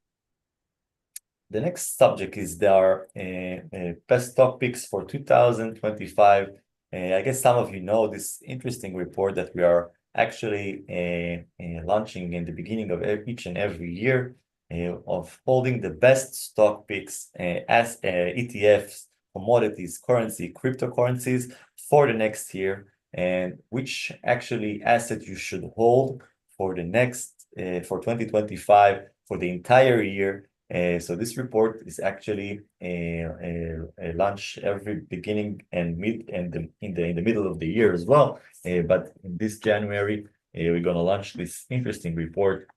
The next subject is our best stock picks for 2025. I guess some of you know this interesting report that we are actually launching in the beginning of each and every year of holding the best stock picks as ETFs, commodities, currency, cryptocurrencies for the next year, and which actually asset you should hold for the next for 2025 for the entire year. So this report is actually launched every beginning and mid and in the middle of the year as well. But in this January, we're going to launch this interesting report.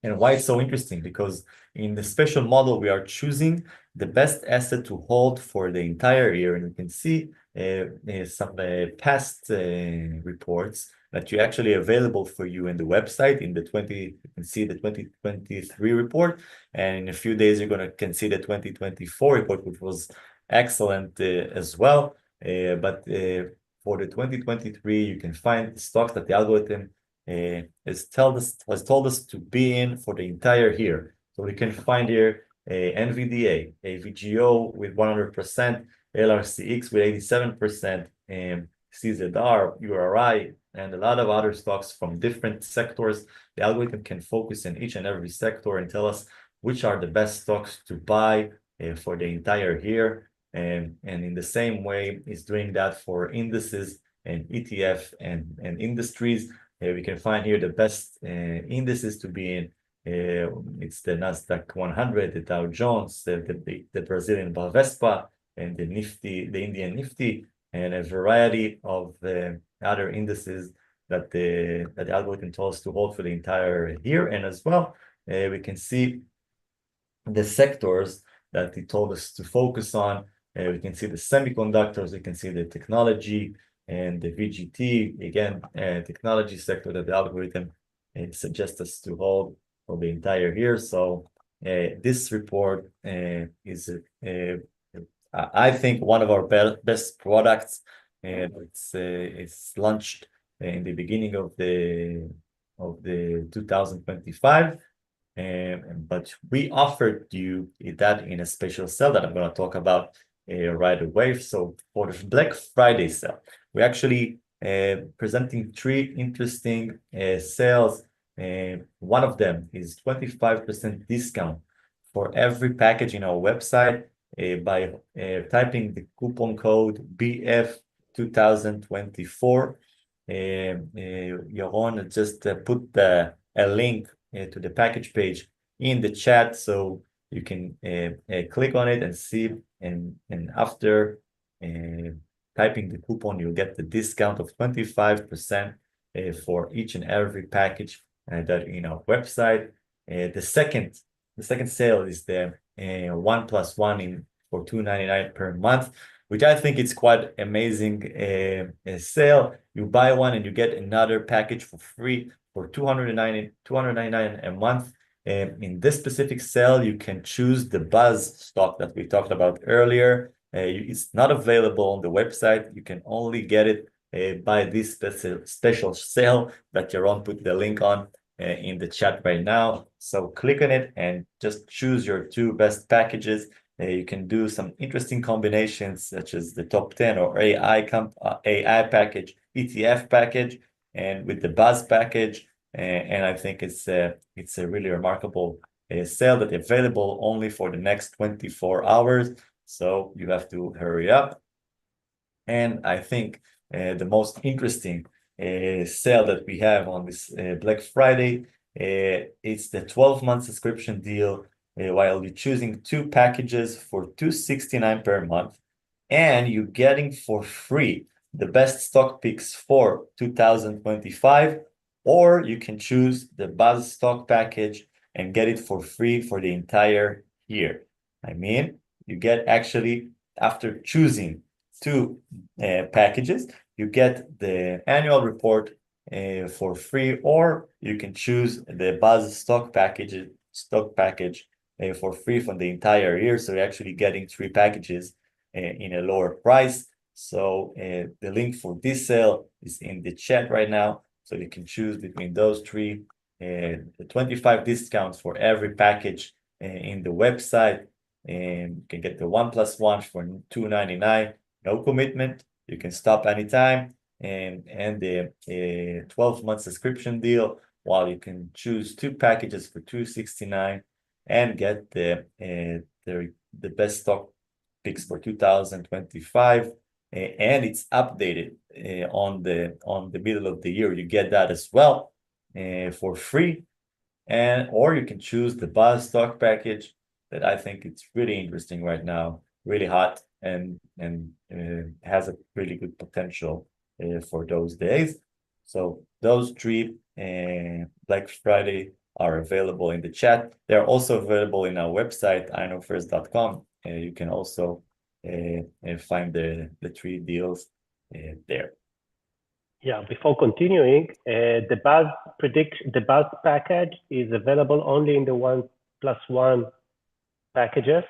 And why it's so interesting? Because in the special model, we are choosing the best asset to hold for the entire year. And you can see some past reports that you actually available for you in the website. You can see the 2023 report. And in a few days, you're going to can see the 2024 report, which was excellent as well. But for the 2023, you can find the stocks that the algorithm has told us to be in for the entire year. So we can find here NVDA, AVGO with 100%, LRCX with 87%, CZR, URI, and a lot of other stocks from different sectors. The algorithm can focus in each and every sector and tell us which are the best stocks to buy for the entire year. And in the same way, it's doing that for indices and ETF and industries. We can find here the best indices to be in. It's the Nasdaq 100, the Dow Jones, the Brazilian Bovespa, and the Nifty, the Indian Nifty, and a variety of other indices that the algorithm told us to hold for the entire year. And as well, we can see the sectors that it told us to focus on. We can see the semiconductors, we can see the technology, and the VGT, again, technology sector that the algorithm suggests us to hold for the entire year. So this report is, I think, one of our best products. It's launched in the beginning of the 2025. But we offered you that in a special sale that I'm going to talk about right away. So for the Black Friday sale, we're actually presenting three interesting sales. One of them is 25% discount for every package in our website by typing the coupon code BF 2024. Yaron just put a link to the package page in the chat, so you can click on it and see. And after typing the coupon, you'll get the discount of 25% for each and every package that in our website. The second sale is the 1+1 in for $2.99 per month, which I think it's quite amazing sale. You buy one and you get another package for free for $299 a month. In this specific sale, you can choose the Buzz stock that we talked about earlier. It's not available on the website. You can only get it by this special sale that Yaron put the link on in the chat right now. So click on it and just choose your two best packages. You can do some interesting combinations such as the top 10 or AI package, ETF package, and with the Buzz package. And I think it's a really remarkable sale that is available only for the next 24 hours. So you have to hurry up. And I think the most interesting sale that we have on this Black Friday, it's the 12-month subscription deal, while you're choosing two packages for $269 per month, and you're getting for free the best stock picks for 2025, or you can choose the Buzz stock package and get it for free for the entire year. I mean, you get actually, after choosing two packages, you get the annual report for free, or you can choose the Buzz stock package for free for the entire year. So you're actually getting three packages in a lower price. So the link for this sale is in the chat right now. So you can choose between those three. The 25 discounts for every package in the website, and you can get the 1+1 for $2.99, no commitment. You can stop anytime, and the 12-month subscription deal, while you can choose 2 packages for $2.69 and get the best stock picks for 2025, and it's updated on the middle of the year. You get that as well for free, or you can choose the Buzz stock package that I think it's really interesting right now, really hot, and has a really good potential for those days. So those 3 Black Friday are available in the chat. They're also available in our website, iknowfirst.com. You can also find the 3 deals there. Yeah, before continuing, the Buzz package is available only in the 1+1 packages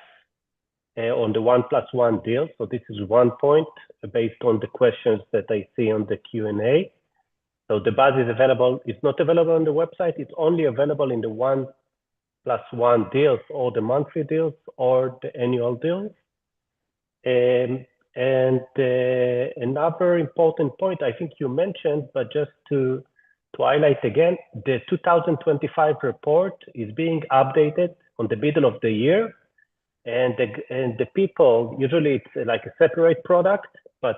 on the 1+1 deal. So this is one point based on the questions that I see on the Q&A. So the Buzz is available. It's not available on the website. It's only available in the 1+1 deals, or the monthly deals, or the annual deals. Another important point I think you mentioned, but just to highlight again, the 2025 report is being updated on the middle of the year, and the people, usually it's like a separate product, but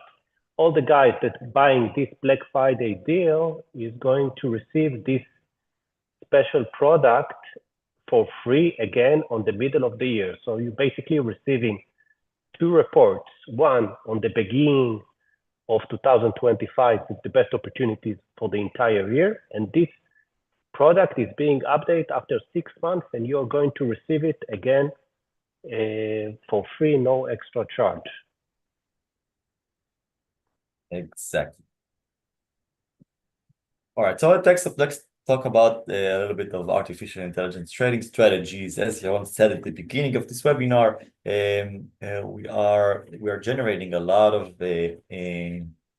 all the guys that buying this Black Friday deal is going to receive this special product for free again on the middle of the year. So you're basically receiving 2 reports, one on the beginning of 2025 with the best opportunities for the entire year, and this product is being updated after 6 months, and you're going to receive it again for free, no extra charge. Exactly. All right, so let's talk about a little bit of artificial intelligence trading strategies. As Yaron said at the beginning of this webinar, we are generating a lot of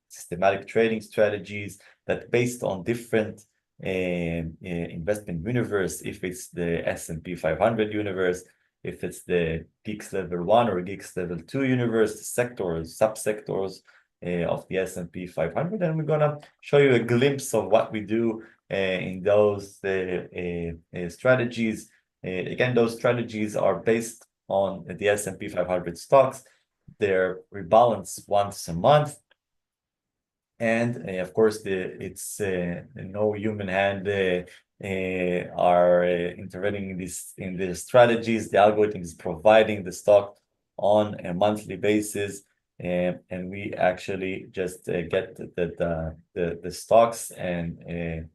systematic trading strategies that based on different investment universe. If it's the S&P 500 universe, if it's the Geeks Level 1 or Geeks Level 2 universe, sectors, subsectors of the S&P 500, and we're gonna show you a glimpse of what we do in those strategies. Again, those strategies are based on the S&P 500 stocks. They're rebalanced once a month, and of course, it's no human hand are intervening in the strategies. The algorithm is providing the stock on a monthly basis, and we actually just get the stocks and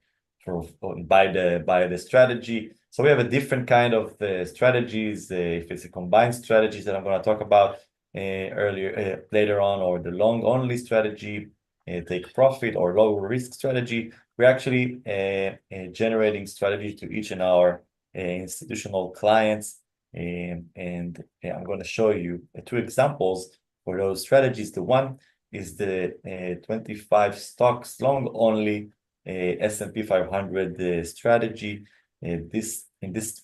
by the strategy. So we have a different kind of strategies. If it's a combined strategy that I'm going to talk about later on, or the long only strategy, take profit, or low risk strategy, we're actually generating strategies to each and our institutional clients, and I'm going to show you 2 examples for those strategies. The one is the 25 stocks long only S&P 500 strategy. In this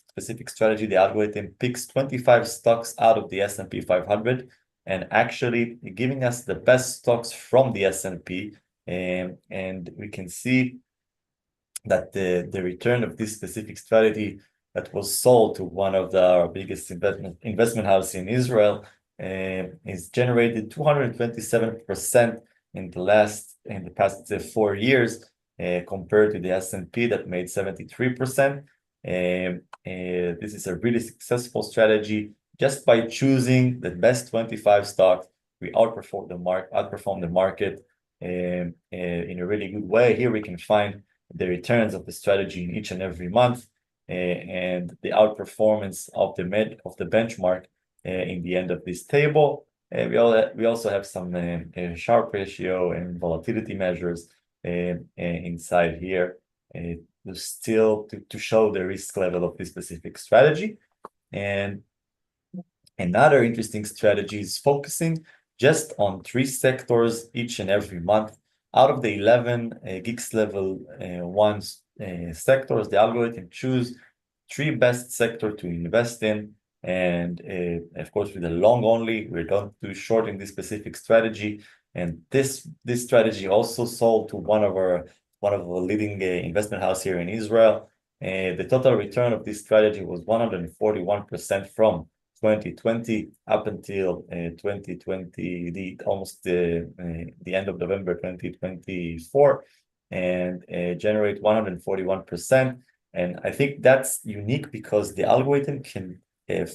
specific strategy, the algorithm picks 25 stocks out of the S&P 500 and actually giving us the best stocks from the S&P, and we can see that the return of this specific strategy that was sold to one of our biggest investment houses in Israel is generated 227% in the past 4 years, compared to the S&P that made 73%. This is a really successful strategy. Just by choosing the best 25 stocks, we outperform the market in a really good way. Here we can find the returns of the strategy in each and every month, and the outperformance of the benchmark in the end of this table. We also have some Sharpe ratio and volatility measures inside here to show the risk level of this specific strategy. And another interesting strategy is focusing just on 3 sectors each and every month. Out of the 11 Geeks Level 1 sectors, the algorithm choose three best sector to invest in. And of course, with the long only, we don't do short in this specific strategy. And this strategy also sold to one of our leading investment house here in Israel. The total return of this strategy was 141% from 2020 up until 2020, almost the end of November 2024, and generate 141%. And I think that's unique because the algorithm can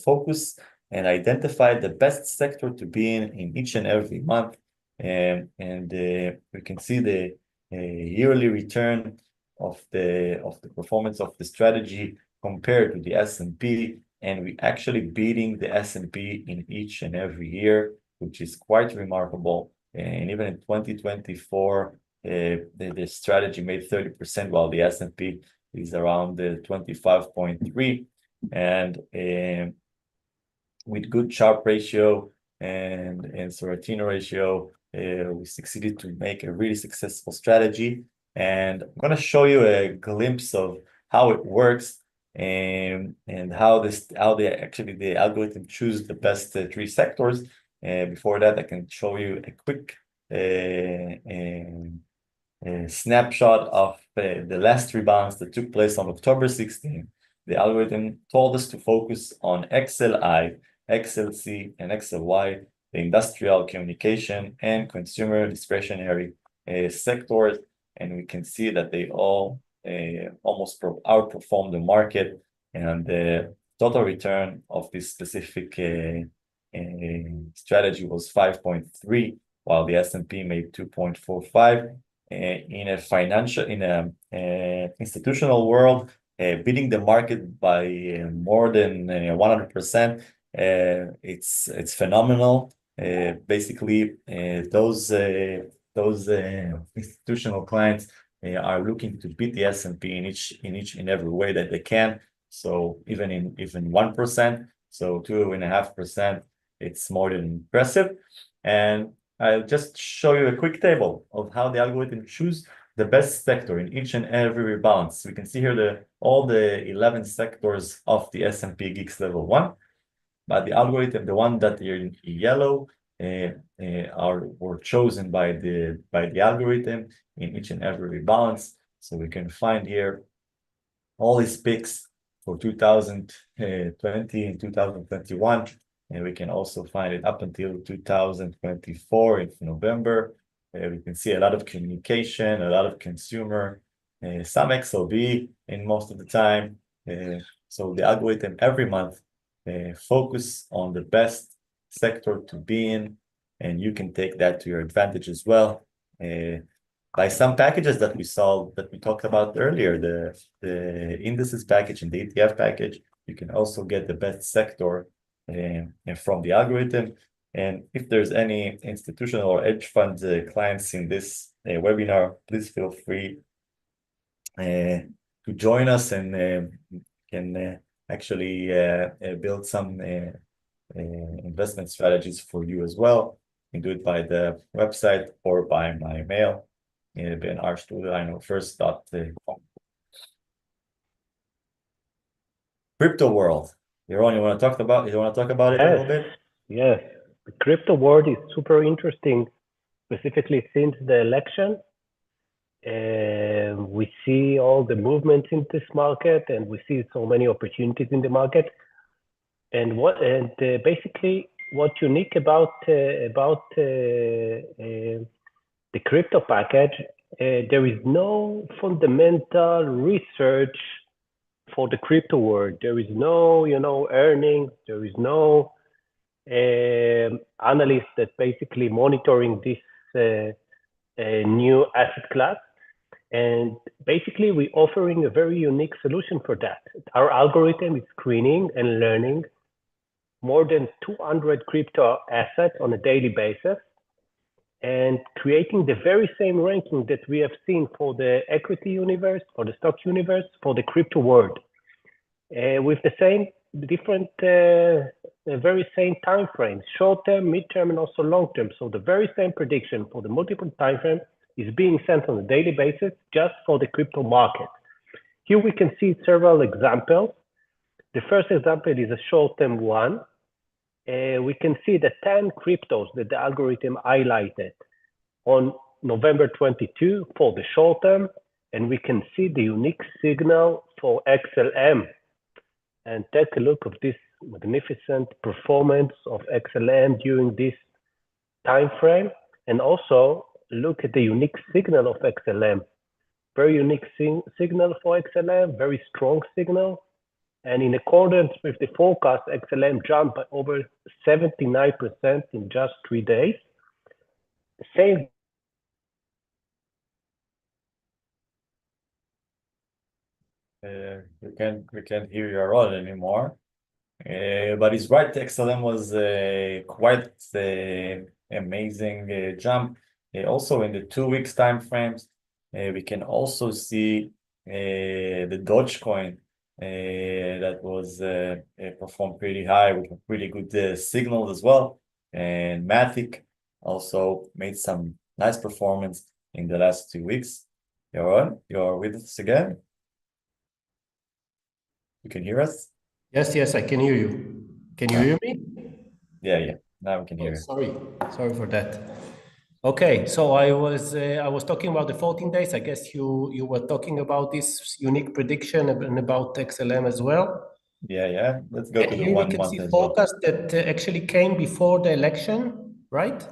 focus and identify the best sector to be in each and every month. And we can see the yearly return of the performance of the strategy compared to the S&P, and we actually beating the S&P in each and every year, which is quite remarkable. And even in 2024, the strategy made 30%, while the S&P is around 25.3, and with good Sharpe ratio and Sorrentino ratio, we succeeded to make a really successful strategy. And I'm going to show you a glimpse of how it works and how the algorithm choose the best three sectors. Before that, I can show you a quick snapshot of the last rebalance that took place on October 16. The algorithm told us to focus on XLI, XLC, and XLY, the industrial, communication, and consumer discretionary sectors. And we can see that they all almost outperformed the market, and the total return of this specific strategy was 5.3, while the S&P made 2.45. In a institutional world, beating the market by more than 100%, it's phenomenal. Basically, those institutional clients are looking to beat the S&P in each and every way that they can. So even 1%, so 2.5%, it's more than impressive. And I'll just show you a quick table of how the algorithm choose the best sector in each and every rebalance. We can see here all the 11 sectors of the S&P Geeks level 1, but the algorithm, the one that are in yellow, were chosen by the algorithm in each and every rebalance. So we can find here all these picks for 2020 and 2021. And we can also find it up until 2024 in November. We can see a lot of communication, a lot of consumer, some XLB in most of the time. So the algorithm every month focus on the best sector to be in, and you can take that to your advantage as well. By some packages that we talked about earlier, the indices package and the ETF package, you can also get the best sector from the algorithm. And if there's any institutional or hedge fund clients in this webinar, please feel free to join us, and can actually build some investment strategies for you as well. You can do it by the website or by my mail, benarstudio@first.com. Crypto world. Yaron, you want to talk about it a little bit? Yes. The crypto world is super interesting, specifically since the election. We see all the movements in this market, and we see so many opportunities in the market. And basically, what's unique about the crypto package, there is no fundamental research for the crypto world. There is no, earnings. There is no analyst that basically monitoring this new asset class. And basically, we're offering a very unique solution for that. Our algorithm is screening and learning more than 200 crypto assets on a daily basis, and creating the very same ranking that we have seen for the equity universe, for the stock universe, for the crypto world, with the same different, very same time frames, short-term, mid-term, and also long-term. So the very same prediction for the multiple time frames is being sent on a daily basis just for the crypto market. Here we can see several examples The first example is a short-term one. We can see the 10 cryptos that the algorithm highlighted on November 22 for the short term, and we can see the unique signal for XLM. And take a look of this magnificent performance of XLM during this time frame, and also look at the unique signal of XLM. Very unique signal for XLM, very strong signal. And in accordance with the forecast, XLM jumped by over 79% in just 3 days. The same. We can't hear you at all anymore. But he's right, XLM was quite amazing jump. Also in the 2 weeks time frames, we can also see the Dogecoin that was performed pretty high with a pretty good signal as well. And Matic also made some nice performance in the last 2 weeks. You're with us again? You can hear us? Yes, I can hear you. Can you hear me? Yeah. Now we can hear you. Sorry for that. Okay, so I was talking about the 14 days. I guess you were talking about this unique prediction and about XLM as well. Yeah. Let's go to the here 1 we can month see as well. forecast that actually came before the election, right?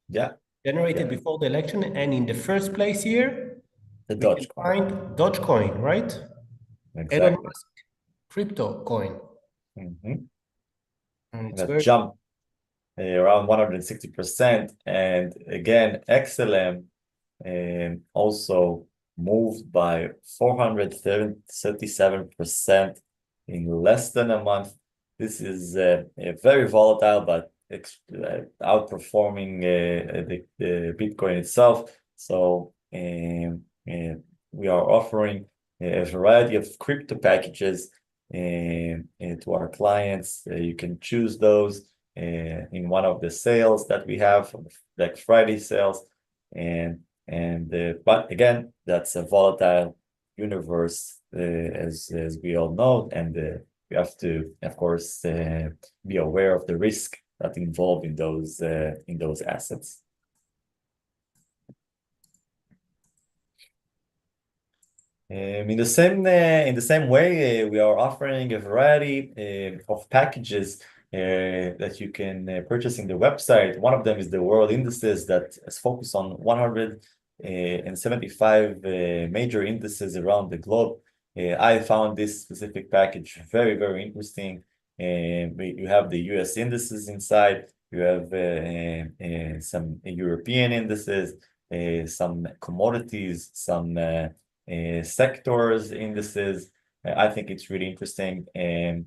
Yeah. Generated before the election, and in the first place here, The we can Dogecoin. find Dogecoin, right? Exactly. Elon Musk crypto coin. And And that jump around 160%. And again, XLM also moved by 437% in less than a month. This is very volatile, but outperforming the Bitcoin itself. So we are offering a variety of crypto packages to our clients. You can choose those in one of the sales that we have, Black Friday sales, but again, that's a volatile universe, as we all know, and we have to, of course, be aware of the risk that involved in those assets. In the same way, we are offering a variety of packages that you can purchase in the website. One of them is the World Indices that is focused on 175 major indices around the globe. I found this specific package very, very interesting. You have the US indices inside. You have some European indices, some commodities, some sectors indices. I think it's really interesting, and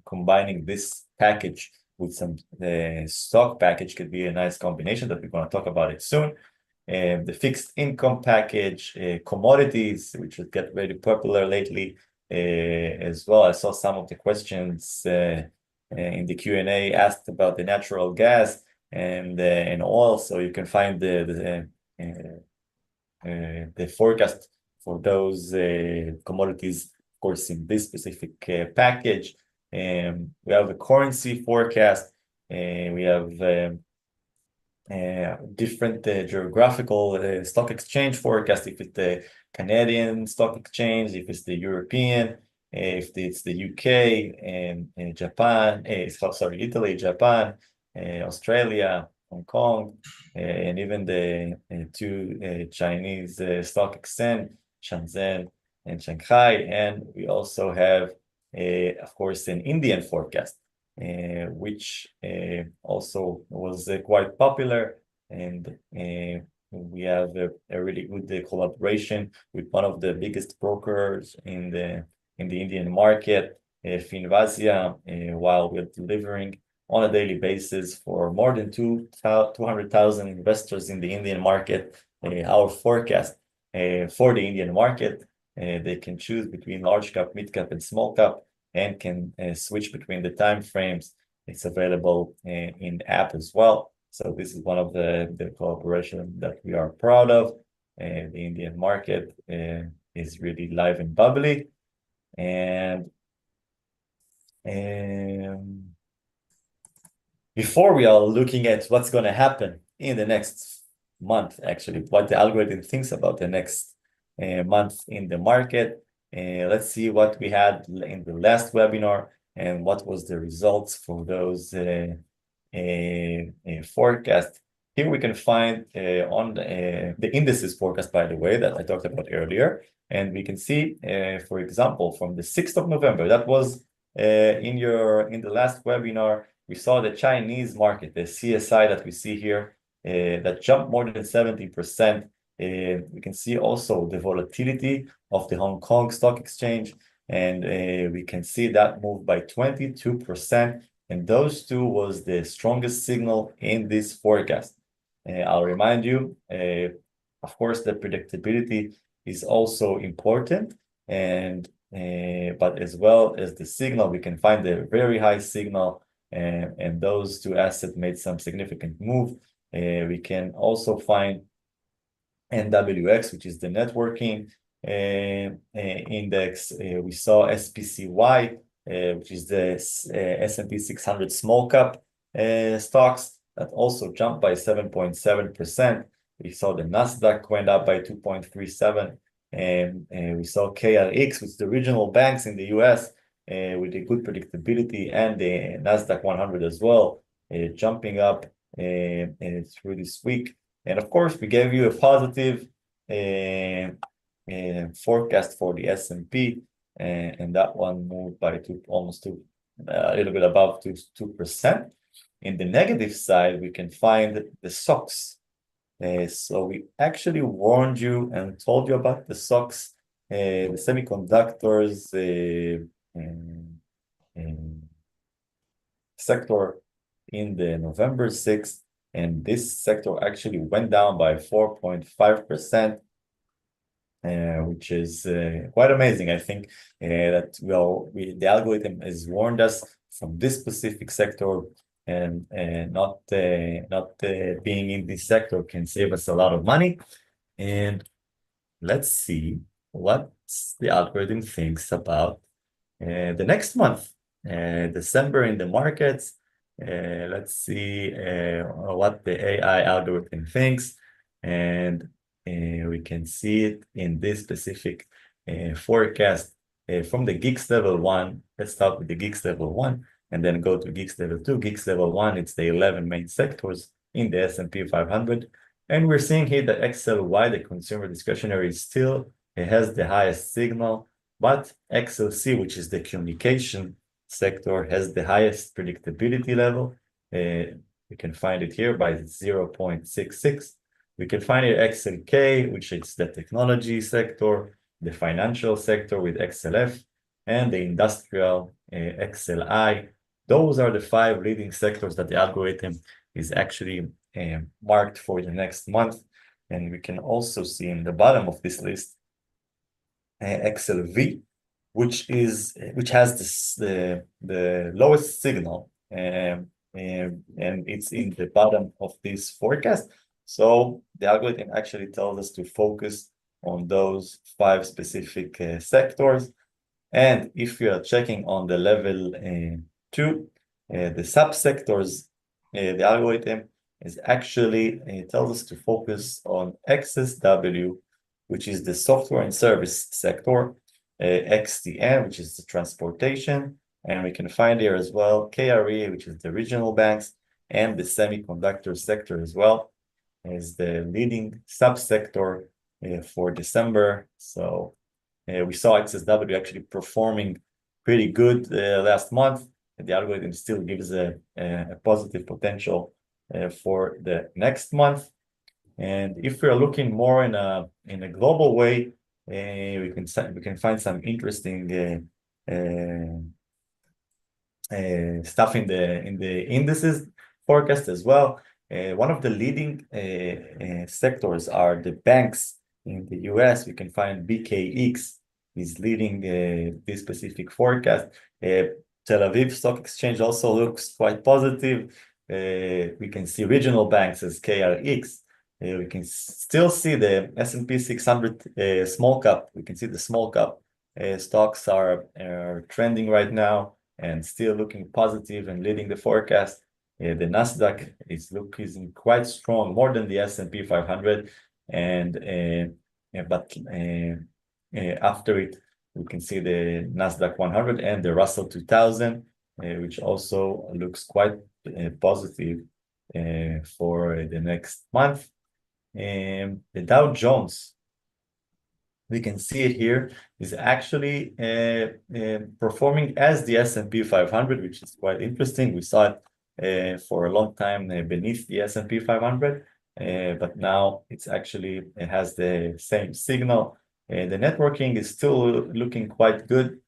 combining this package with some stock package could be a nice combination that we're going to talk about it soon. The fixed income package, commodities, which will get very popular lately as well. I saw some of the questions in the Q&A asked about the natural gas and oil, so you can find the forecast for those commodities, of course, in this specific package. We have a currency forecast. We have different geographical stock exchange forecast, if it's the Canadian stock exchange, if it's the European, if it's the UK and Japan, Italy, Japan, Australia, Hong Kong, and even the two Chinese stock exchange, Shenzhen and Shanghai. And we also have, of course, an Indian forecast, which also was quite popular. And we have a really good collaboration with one of the biggest brokers in the Indian market, Finvazia, while we're delivering on a daily basis for more than 200,000 investors in the Indian market our forecast for the Indian market. They can choose between large cap, mid cap, and small cap, and can switch between the time frames. It's available in app as well. So this is one of the collaboration that we are proud of. The Indian market is really live and bubbly. And Before we are looking at what's going to happen in the next month, actually, what the algorithm thinks about the next month in the market, let's see what we had in the last webinar and what was the results for those forecasts. Here we can find on the indices forecast, by the way, that I talked about earlier. And we can see, for example, from the 6th of November, that was in the last webinar, we saw the Chinese market, the CSI that we see here, that jumped more than 70%. We can see also the volatility of the Hong Kong Stock Exchange, and we can see that move by 22%. And those two was the strongest signal in this forecast. I'll remind you, of course, the predictability is also important, and but as well as the signal, we can find a very high signal, and those two assets made some significant move. We can also find NWX, which is the networking index. We saw SPCY, which is the S&P 600 small cap stocks, that also jumped by 7.7%. We saw the Nasdaq went up by 2.37%. And we saw KRX, which is the regional banks in the US, with a good predictability, and the Nasdaq 100 as well, jumping up through this week. And of course, we gave you a positive forecast for the S&P, and that one moved by a little bit above 2%. In the negative side, we can find the SOX. So we actually warned you and told you about the SOX, the semiconductors sector in the November 6th, and this sector actually went down by 4.5%, which is quite amazing. I think that the algorithm has warned us from this specific sector, and not being in this sector can save us a lot of money. And let's see what the algorithm thinks about the next month, December in the markets. Let's see what the AI algorithm thinks, and we can see it in this specific forecast from the Geeks level 1. Let's start with the Geeks level 1 and then go to Geeks level 2. Geeks level 1, it's the 11 main sectors in the S&P 500. And we're seeing here that XLY, the consumer discretionary, still has the highest signal, but XLC, which is the communication sector, has the highest predictability level. We can find it here by 0.66. We can find it XLK, which is the technology sector, the financial sector with XLF, and the industrial XLI. Those are the 5 leading sectors that the algorithm is actually marked for the next month. And we can also see in the bottom of this list XLV, which has the lowest signal, and it's in the bottom of this forecast. So the algorithm actually tells us to focus on those 5 specific sectors. And if you are checking on the level 2, the subsectors, the algorithm is actually tells us to focus on XSW, which is the software and service sector, XTN, which is the transportation, and we can find here as well KRE, which is the regional banks, and the semiconductor sector as well as the leading subsector for December. So we saw XSW actually performing pretty good last month, and the algorithm still gives a positive potential for the next month. And if we are looking more in a global way, we can find some interesting stuff in the indices forecast as well. One of the leading sectors are the banks in the US. We can find BKX is leading this specific forecast. Tel Aviv Stock Exchange also looks quite positive. We can see regional banks as KRX. We can still see the S&P 600 small cap. We can see the small cap stocks are trending right now. and still looking positive and leading the forecast. The Nasdaq is looking quite strong, more than the S&P 500, but after it, we can see the Nasdaq 100 and the Russell 2000, which also looks quite positive for the next month. The Dow Jones, we can see it here, is actually performing as the S&P 500, which is quite interesting. We saw it for a long time beneath the S&P 500, but now it has the same signal. The networking is still looking quite good.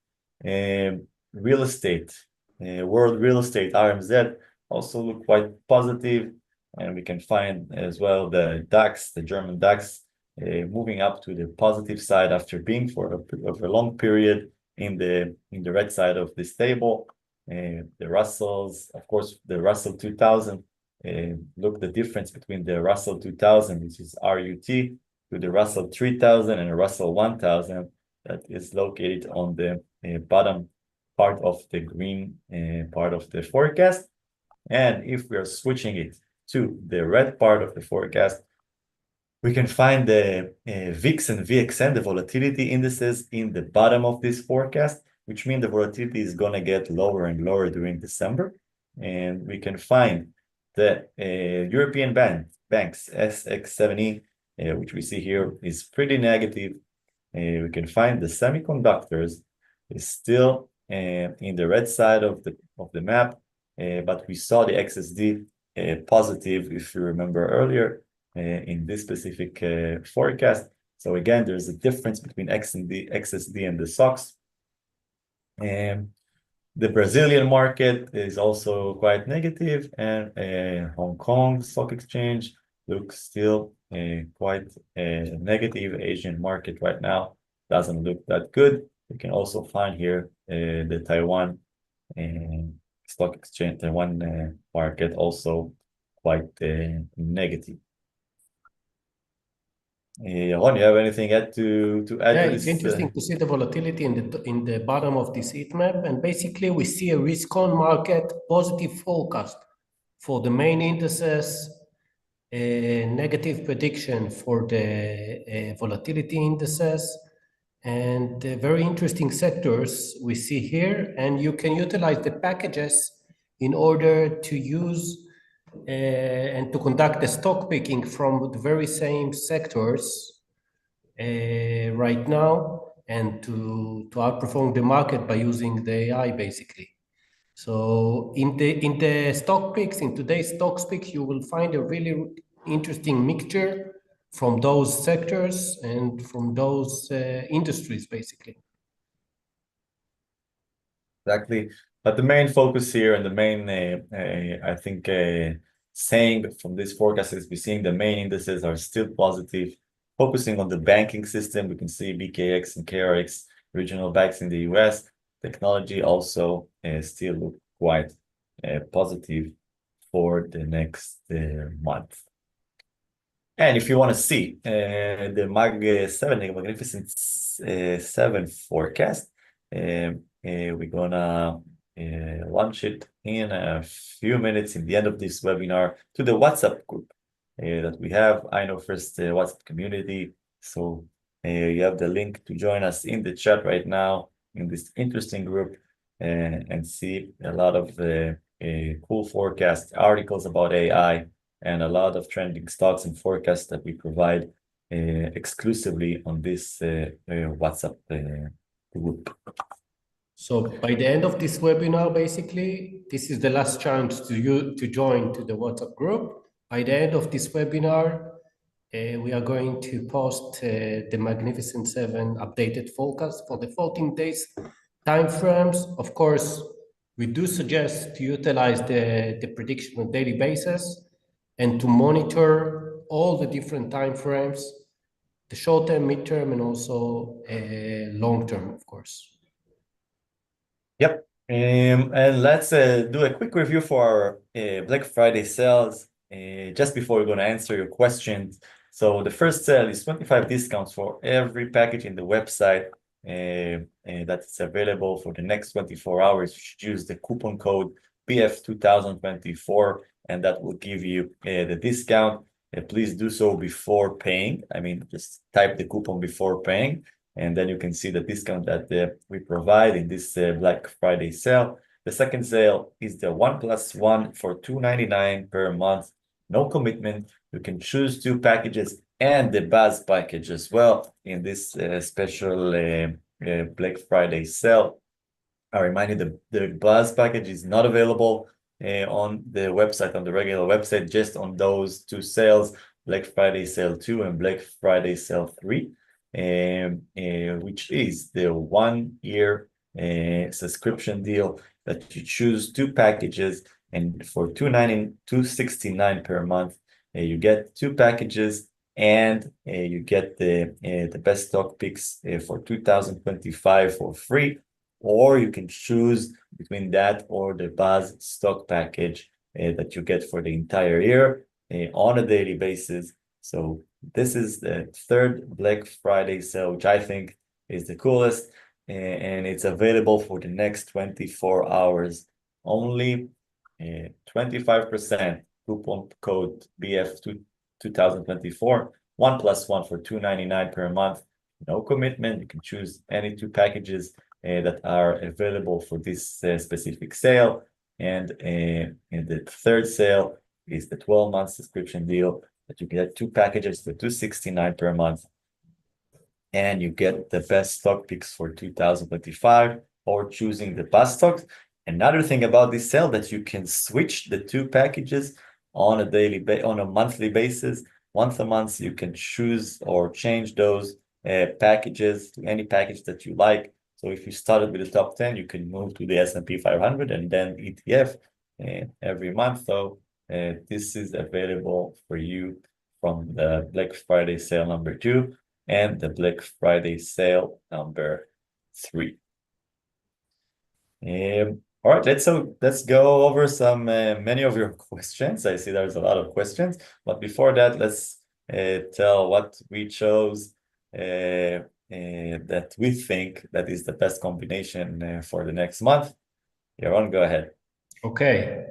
Real estate, world real estate, RMZ, also look quite positive. And we can find as well the DAX, the German DAX, moving up to the positive side after being for a long period in the red side of this table. The Russells, of course, the Russell 2000. Look the difference between the Russell 2000, which is RUT, to the Russell 3000 and the Russell 1000 that is located on the bottom part of the green part of the forecast. And if we are switching it to the red part of the forecast, we can find the VIX and VXN, the volatility indices, in the bottom of this forecast, which means the volatility is going to get lower and lower during December. And we can find the European banks, SX70, which we see here, is pretty negative. We can find the semiconductors is still in the red side of the map, but we saw the XSD positive, if you remember earlier, in this specific forecast. So again, there's a difference between XSD and the SOX. The Brazilian market is also quite negative, and Hong Kong Stock Exchange looks still quite negative. Asian market right now doesn't look that good. We can also find here the Taiwan Stock Exchange, Taiwan market also quite negative. Ron, you have anything to add to this? It's interesting to see the volatility in the bottom of this heat map, and basically we see a risk-on market positive forecast for the main indices, negative prediction for the volatility indices, and very interesting sectors we see here. And you can utilize the packages in order to use and to conduct the stock picking from the very same sectors right now, and to outperform the market by using the AI basically. So in the stock picks, in today's stock picks, you will find a really interesting mixture from those sectors and from those industries basically. Exactly. But the main focus here and the main, I think, saying from this forecast is we're seeing the main indices are still positive. Focusing on the banking system, we can see BKX and KRX, regional banks in the US. Technology also still look quite positive for the next month. And if you want to see the Mag7, the Magnificent 7 forecast, we're gonna launch it in a few minutes in the end of this webinar to the WhatsApp group that we have. I know first WhatsApp community. So you have the link to join us in the chat right now in this interesting group and see a lot of cool forecast articles about AI and a lot of trending stocks and forecasts that we provide exclusively on this WhatsApp group. So by the end of this webinar, basically, this is the last chance to you to join to the WhatsApp group. By the end of this webinar, we are going to post the Magnificent 7 updated forecast for the 14 days timeframes. Of course, we do suggest to utilize the prediction on daily basis and to monitor all the different timeframes, the short-term, mid-term, and also long-term, of course. Yep. And let's do a quick review for our Black Friday sales just before we're going to answer your questions. So the first sale is 25 discounts for every package in the website. that's available for the next 24 hours. You should use the coupon code BF2024, and that will give you the discount. Please do so before paying. I mean, just type the coupon before paying, and then you can see the discount that we provide in this Black Friday sale. The second sale is the 1+1 for $2.99 per month. No commitment. You can choose 2 packages and the Buzz package as well in this special Black Friday sale. I remind you the Buzz package is not available on the website, on the regular website, just on those 2 sales, Black Friday sale 2 and Black Friday sale 3, which is the 1-year subscription deal that you choose 2 packages, and for $269 per month, you get 2 packages, and you get the best stock picks for 2025 for free, or you can choose between that or the Buzz stock package that you get for the entire year on a daily basis. So this is the third Black Friday sale, which I think is the coolest, and it's available for the next 24 hours only. 25% coupon code BF2024, 1+1 for $2.99 per month. No commitment. You can choose any 2 packages that are available for this specific sale. And the third sale is the 12-month subscription deal that you get 2 packages for $269 per month, and you get the best stock picks for 2025, or choosing the past stocks. Another thing about this sale, that you can switch the 2 packages on a monthly basis. Once a month, you can choose or change those packages to any package that you like. So if you started with the top 10, you can move to the S&P 500 and then ETF every month. So this is available for you from the Black Friday sale number 2 and the Black Friday sale number 3. All right, let's go over some many of your questions. I see there's a lot of questions, but before that, let's tell what we chose that we think that is the best combination for the next month. Yaron, go ahead. Okay,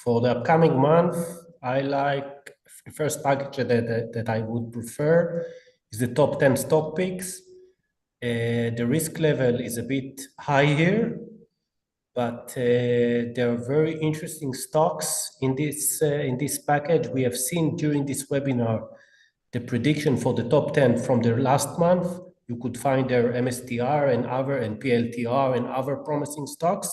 for the upcoming month, I like the first package that I would prefer is the top 10 stock picks. The risk level is a bit high here, but there are very interesting stocks in this package. We have seen during this webinar the prediction for the top 10 from the last month. You could find their MSTR and PLTR and other promising stocks.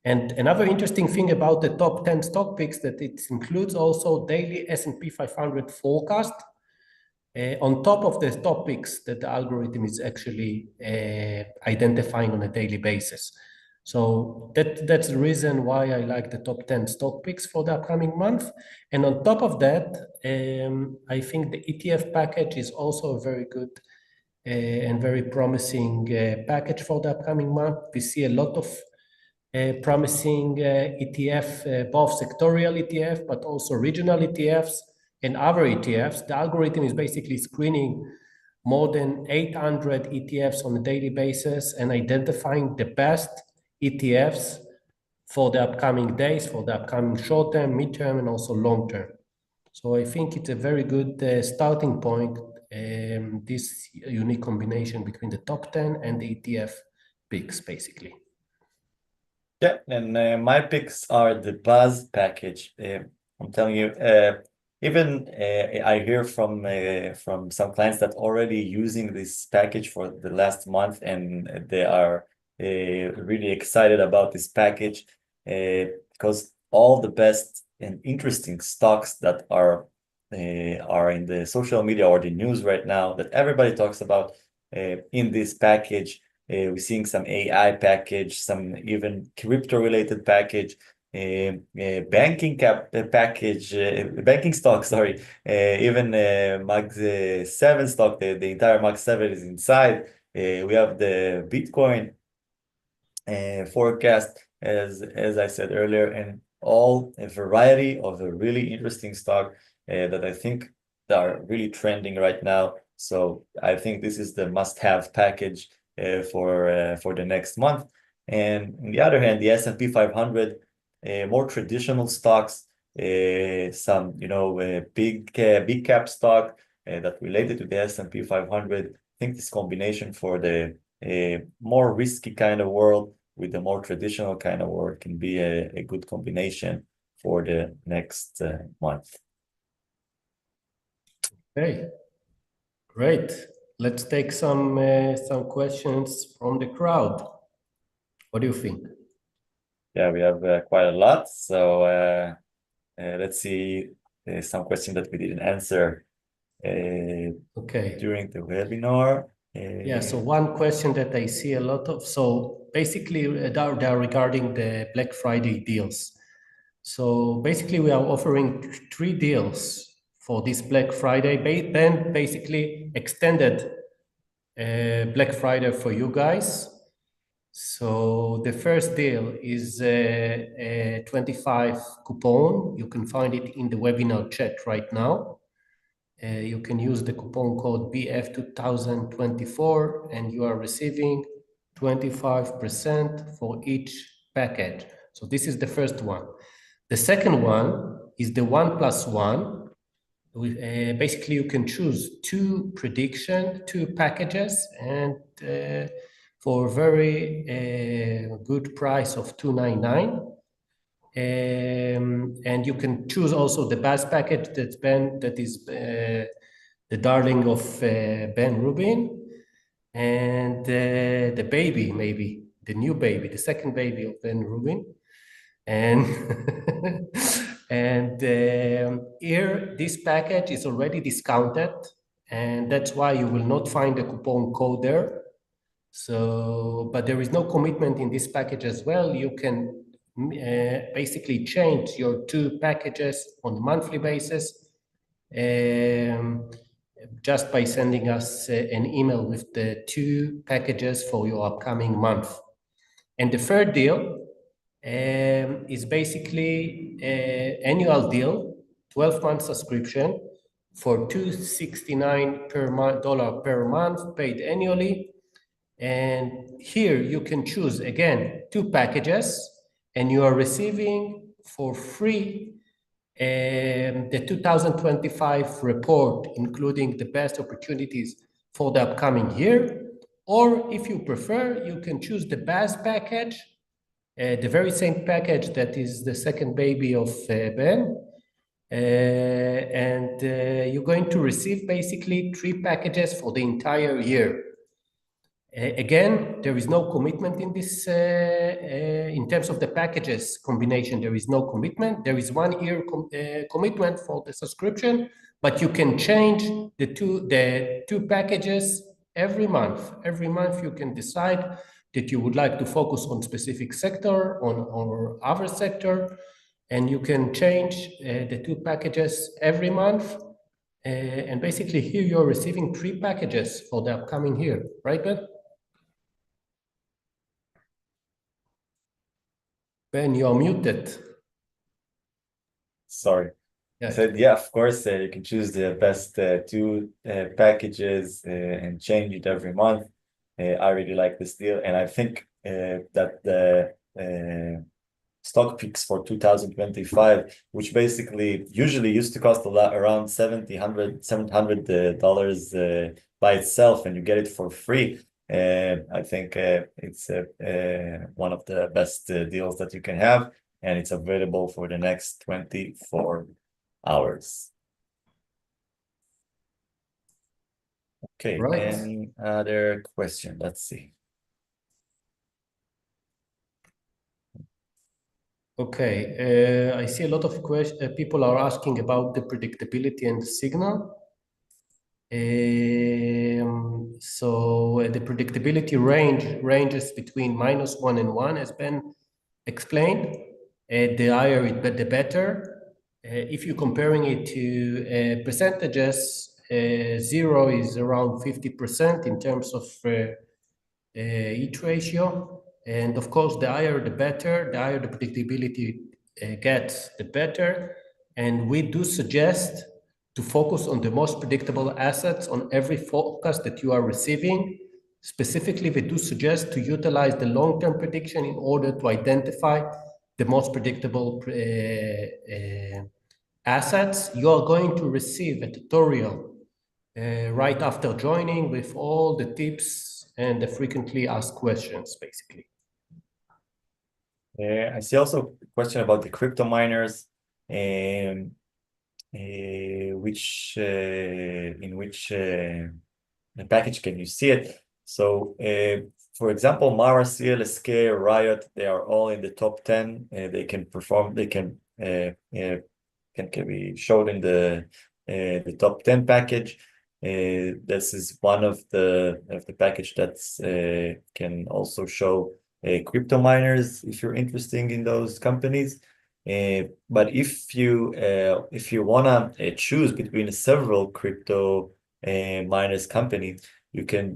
And another interesting thing about the top 10 stock picks that it includes also daily S&P 500 forecast on top of the stock picks that the algorithm is actually identifying on a daily basis. So that's the reason why I like the top 10 stock picks for the upcoming month. And on top of that, I think the ETF package is also a very good and very promising package for the upcoming month. We see a lot of promising ETF, both sectorial ETF, but also regional ETFs and other ETFs. The algorithm is basically screening more than 800 ETFs on a daily basis and identifying the best ETFs for the upcoming days, for the upcoming short-term, mid-term, and also long-term. So I think it's a very good starting point, this unique combination between the top 10 and the ETF picks, basically. Yeah, and my picks are the Buzz package. I'm telling you, even I hear from some clients that already using this package for the last month, and they are really excited about this package because all the best and interesting stocks that are in the social media or the news right now that everybody talks about in this package. We're seeing some AI package, some even crypto-related package, banking package, banking stock, sorry, even Mag 7 stock, the entire Mag 7 is inside. We have the Bitcoin forecast, as I said earlier, and all a variety of a really interesting stock that I think are really trending right now. So I think this is the must-have package for the next month. And on the other hand, the S&P 500, more traditional stocks, some big cap stock that related to the S&P 500. I think this combination for the more risky kind of world with the more traditional kind of world can be a good combination for the next month. Okay, great. Let's take some questions from the crowd. What do you think? Yeah, we have quite a lot. So let's see some questions that we didn't answer Okay. during the webinar. Yeah, so one question that I see a lot of, so basically they're regarding the Black Friday deals. So basically we are offering 3 deals for this Black Friday, then basically extended Black Friday for you guys. So the first deal is a 25 coupon. You can find it in the webinar chat right now. You can use the coupon code BF2024 and you are receiving 25% for each package. So this is the first one. The second one is the 1+1. Basically, you can choose 2 packages, and for a very good price of $299. And you can choose also the base package that is the darling of Ben Rubin, and the baby, maybe the new baby, the second baby of Ben Rubin. And and here this package is already discounted, and that's why you will not find the coupon code there. So, but there is no commitment in this package as well. You can basically change your 2 packages on a monthly basis just by sending us an email with the 2 packages for your upcoming month. And the third deal is basically an annual deal, 12-month subscription for $269 per month paid annually. And here you can choose again 2 packages, and you are receiving for free the 2025 report, including the best opportunities for the upcoming year. Or if you prefer, you can choose the base package, the very same package that is the second baby of Ben. And you're going to receive basically 3 packages for the entire year. Again, there is no commitment in this, in terms of the packages combination, there is no commitment. There is 1 year commitment for the subscription, but you can change the two packages every month. Every month you can decide that you would like to focus on specific sector, or other sector, and you can change the 2 packages every month. And basically here you're receiving 3 packages for the upcoming year, right, Ben? Ben, you're muted. Sorry. Yeah. I said, yeah, of course, you can choose the best 2 packages and change it every month. I really like this deal, and I think that the stock picks for 2025, which basically usually used to cost around $700 by itself, and you get it for free. I think it's one of the best deals that you can have, and it's available for the next 24 hours. Okay, Right. any other question? Let's see. Okay, I see a lot of people are asking about the predictability and the signal. So the predictability ranges between -1 and 1, as Ben explained. The higher the better. If you're comparing it to percentages, 0 is around 50% in terms of each ratio. And of course, the higher the better, the higher the predictability gets, the better. And we do suggest to focus on the most predictable assets on every forecast that you are receiving. Specifically, they do suggest to utilize the long-term prediction in order to identify the most predictable assets. You are going to receive a tutorial right after joining with all the tips and the frequently asked questions, basically. I see also a question about the crypto miners, and in which package can you see it? So, for example, Mara, CLSK, Riot, they are all in the top 10. They can perform. They can be shown in the top 10 package. This is one of the package that's can also show crypto miners if you're interested in those companies. But if you wanna choose between several crypto miners company, you can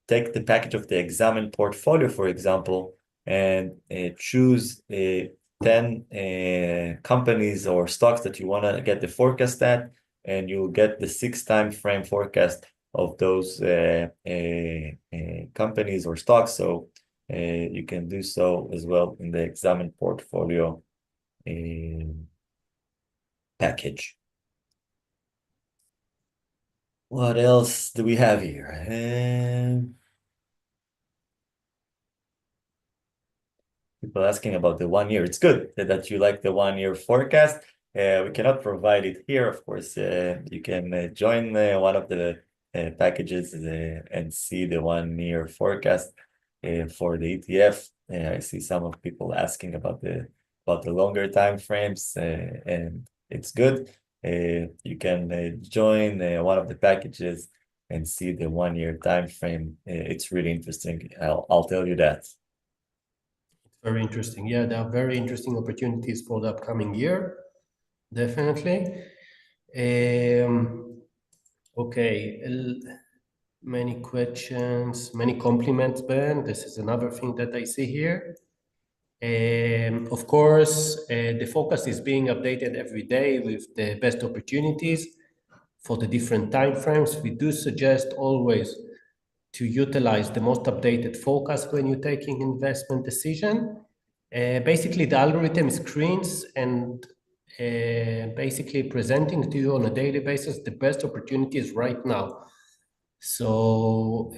take the package of the examine portfolio, for example, and choose 10 companies or stocks that you want to get the forecast at, and you'll get the 6-time frame forecast of those companies or stocks. So you can do so as well in the examine portfolio package. What else do we have here? People asking about the 1 year. It's good that you like the 1 year forecast. We cannot provide it here. Of course, you can join one of the packages and see the 1 year forecast for the ETF. I see some of people asking about the longer time frames, and it's good. You can join one of the packages and see the 1 year time frame. It's really interesting. I'll tell you that. Very interesting. Yeah, there are very interesting opportunities for the upcoming year. Definitely. Okay. Many questions, many compliments, Ben. This is another thing that I see here. Of course, the focus is being updated every day with the best opportunities for the different time frames. We do suggest always to utilize the most updated forecast when you're taking investment decision. Basically, the algorithm screens and basically presenting to you on a daily basis the best opportunities right now. So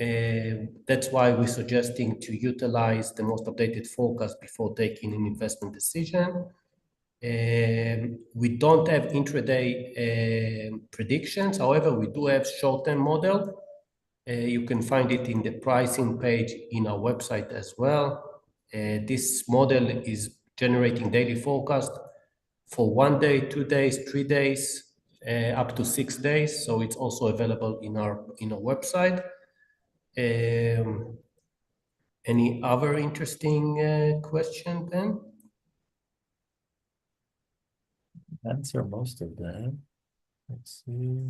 that's why we're suggesting to utilize the most updated forecast before taking an investment decision. We don't have intraday predictions. However, we do have short-term model. You can find it in the pricing page in our website as well. This model is generating daily forecast for 1 day, 2 days, 3 days, up to 6 days. So it's also available in our website. Any other interesting question, Ben? Answer most of them. Let's see.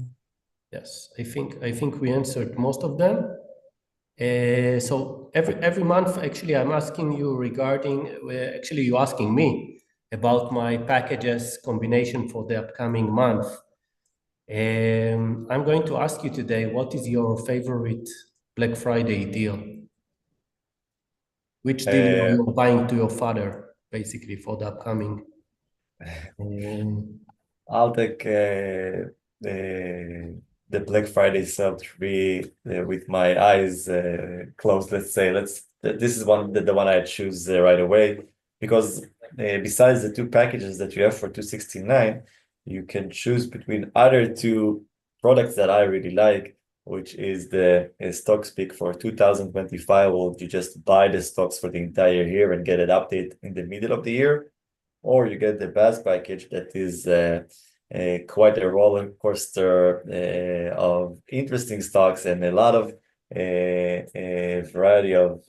Yes, I think we answered most of them. So every month, actually, I'm asking you regarding. Actually, you're asking me about my packages combination for the upcoming month. I'm going to ask you today, what is your favorite Black Friday deal? Which deal you're buying to your father, basically, for the upcoming? I'll take the Black Friday sale tree with my eyes closed. Let's say this is the one I choose right away, because besides the 2 packages that you have for $269, you can choose between other 2 products that I really like, which is the stocks pick for 2025. Or you just buy the stocks for the entire year and get an update in the middle of the year, or you get the best package that is quite a roller coaster of interesting stocks and a lot of variety of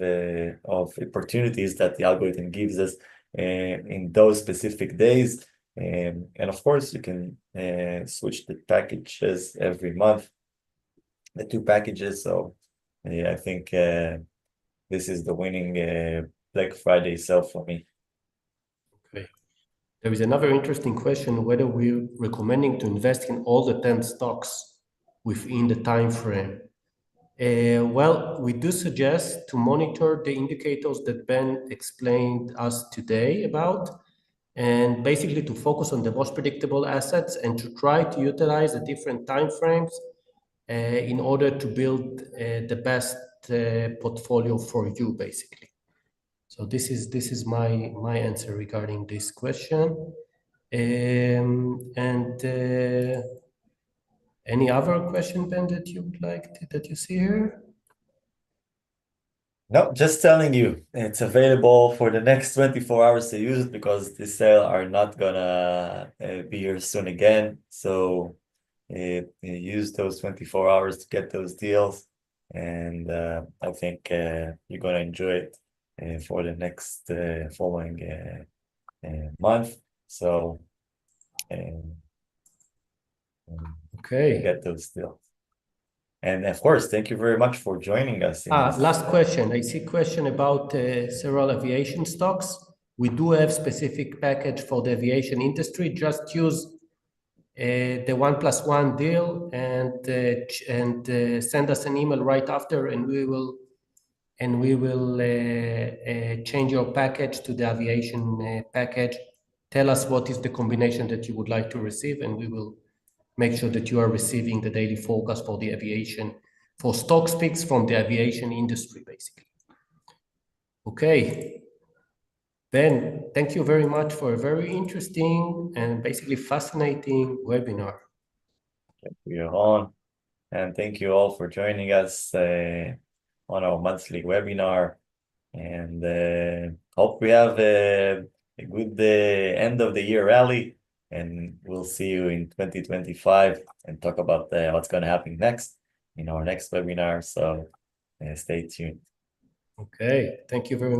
opportunities that the algorithm gives us in those specific days. And of course, you can switch the packages every month, the 2 packages. So I think this is the winning Black Friday sale for me. Okay. There is another interesting question, whether we're recommending to invest in all the 10 stocks within the time frame. Well, we do suggest to monitor the indicators that Ben explained us today about, and basically to focus on the most predictable assets and to try to utilize the different time frames in order to build the best portfolio for you, basically. So this is my answer regarding this question. Any other question, Ben, that you would like that you see here? No, just telling you, it's available for the next 24 hours to use it because this sale are not gonna be here soon again. So use those 24 hours to get those deals, and I think you're gonna enjoy it for the next following month. So Okay. get those deals. And of course, thank you very much for joining us. Last question. I see a question about several aviation stocks. We do have specific package for the aviation industry. Just use the 1+1 deal and send us an email right after, and we will change your package to the aviation package. Tell us what is the combination that you would like to receive, and we will make sure that you are receiving the daily forecast for the aviation, for stock picks from the aviation industry, basically. Okay. Ben, thank you very much for a very interesting and basically fascinating webinar. Thank you, Yaron. And thank you all for joining us on our monthly webinar. And hope we have a good end of the year rally. And we'll see you in 2025 and talk about what's going to happen next in our next webinar. So stay tuned. Okay, thank you very much.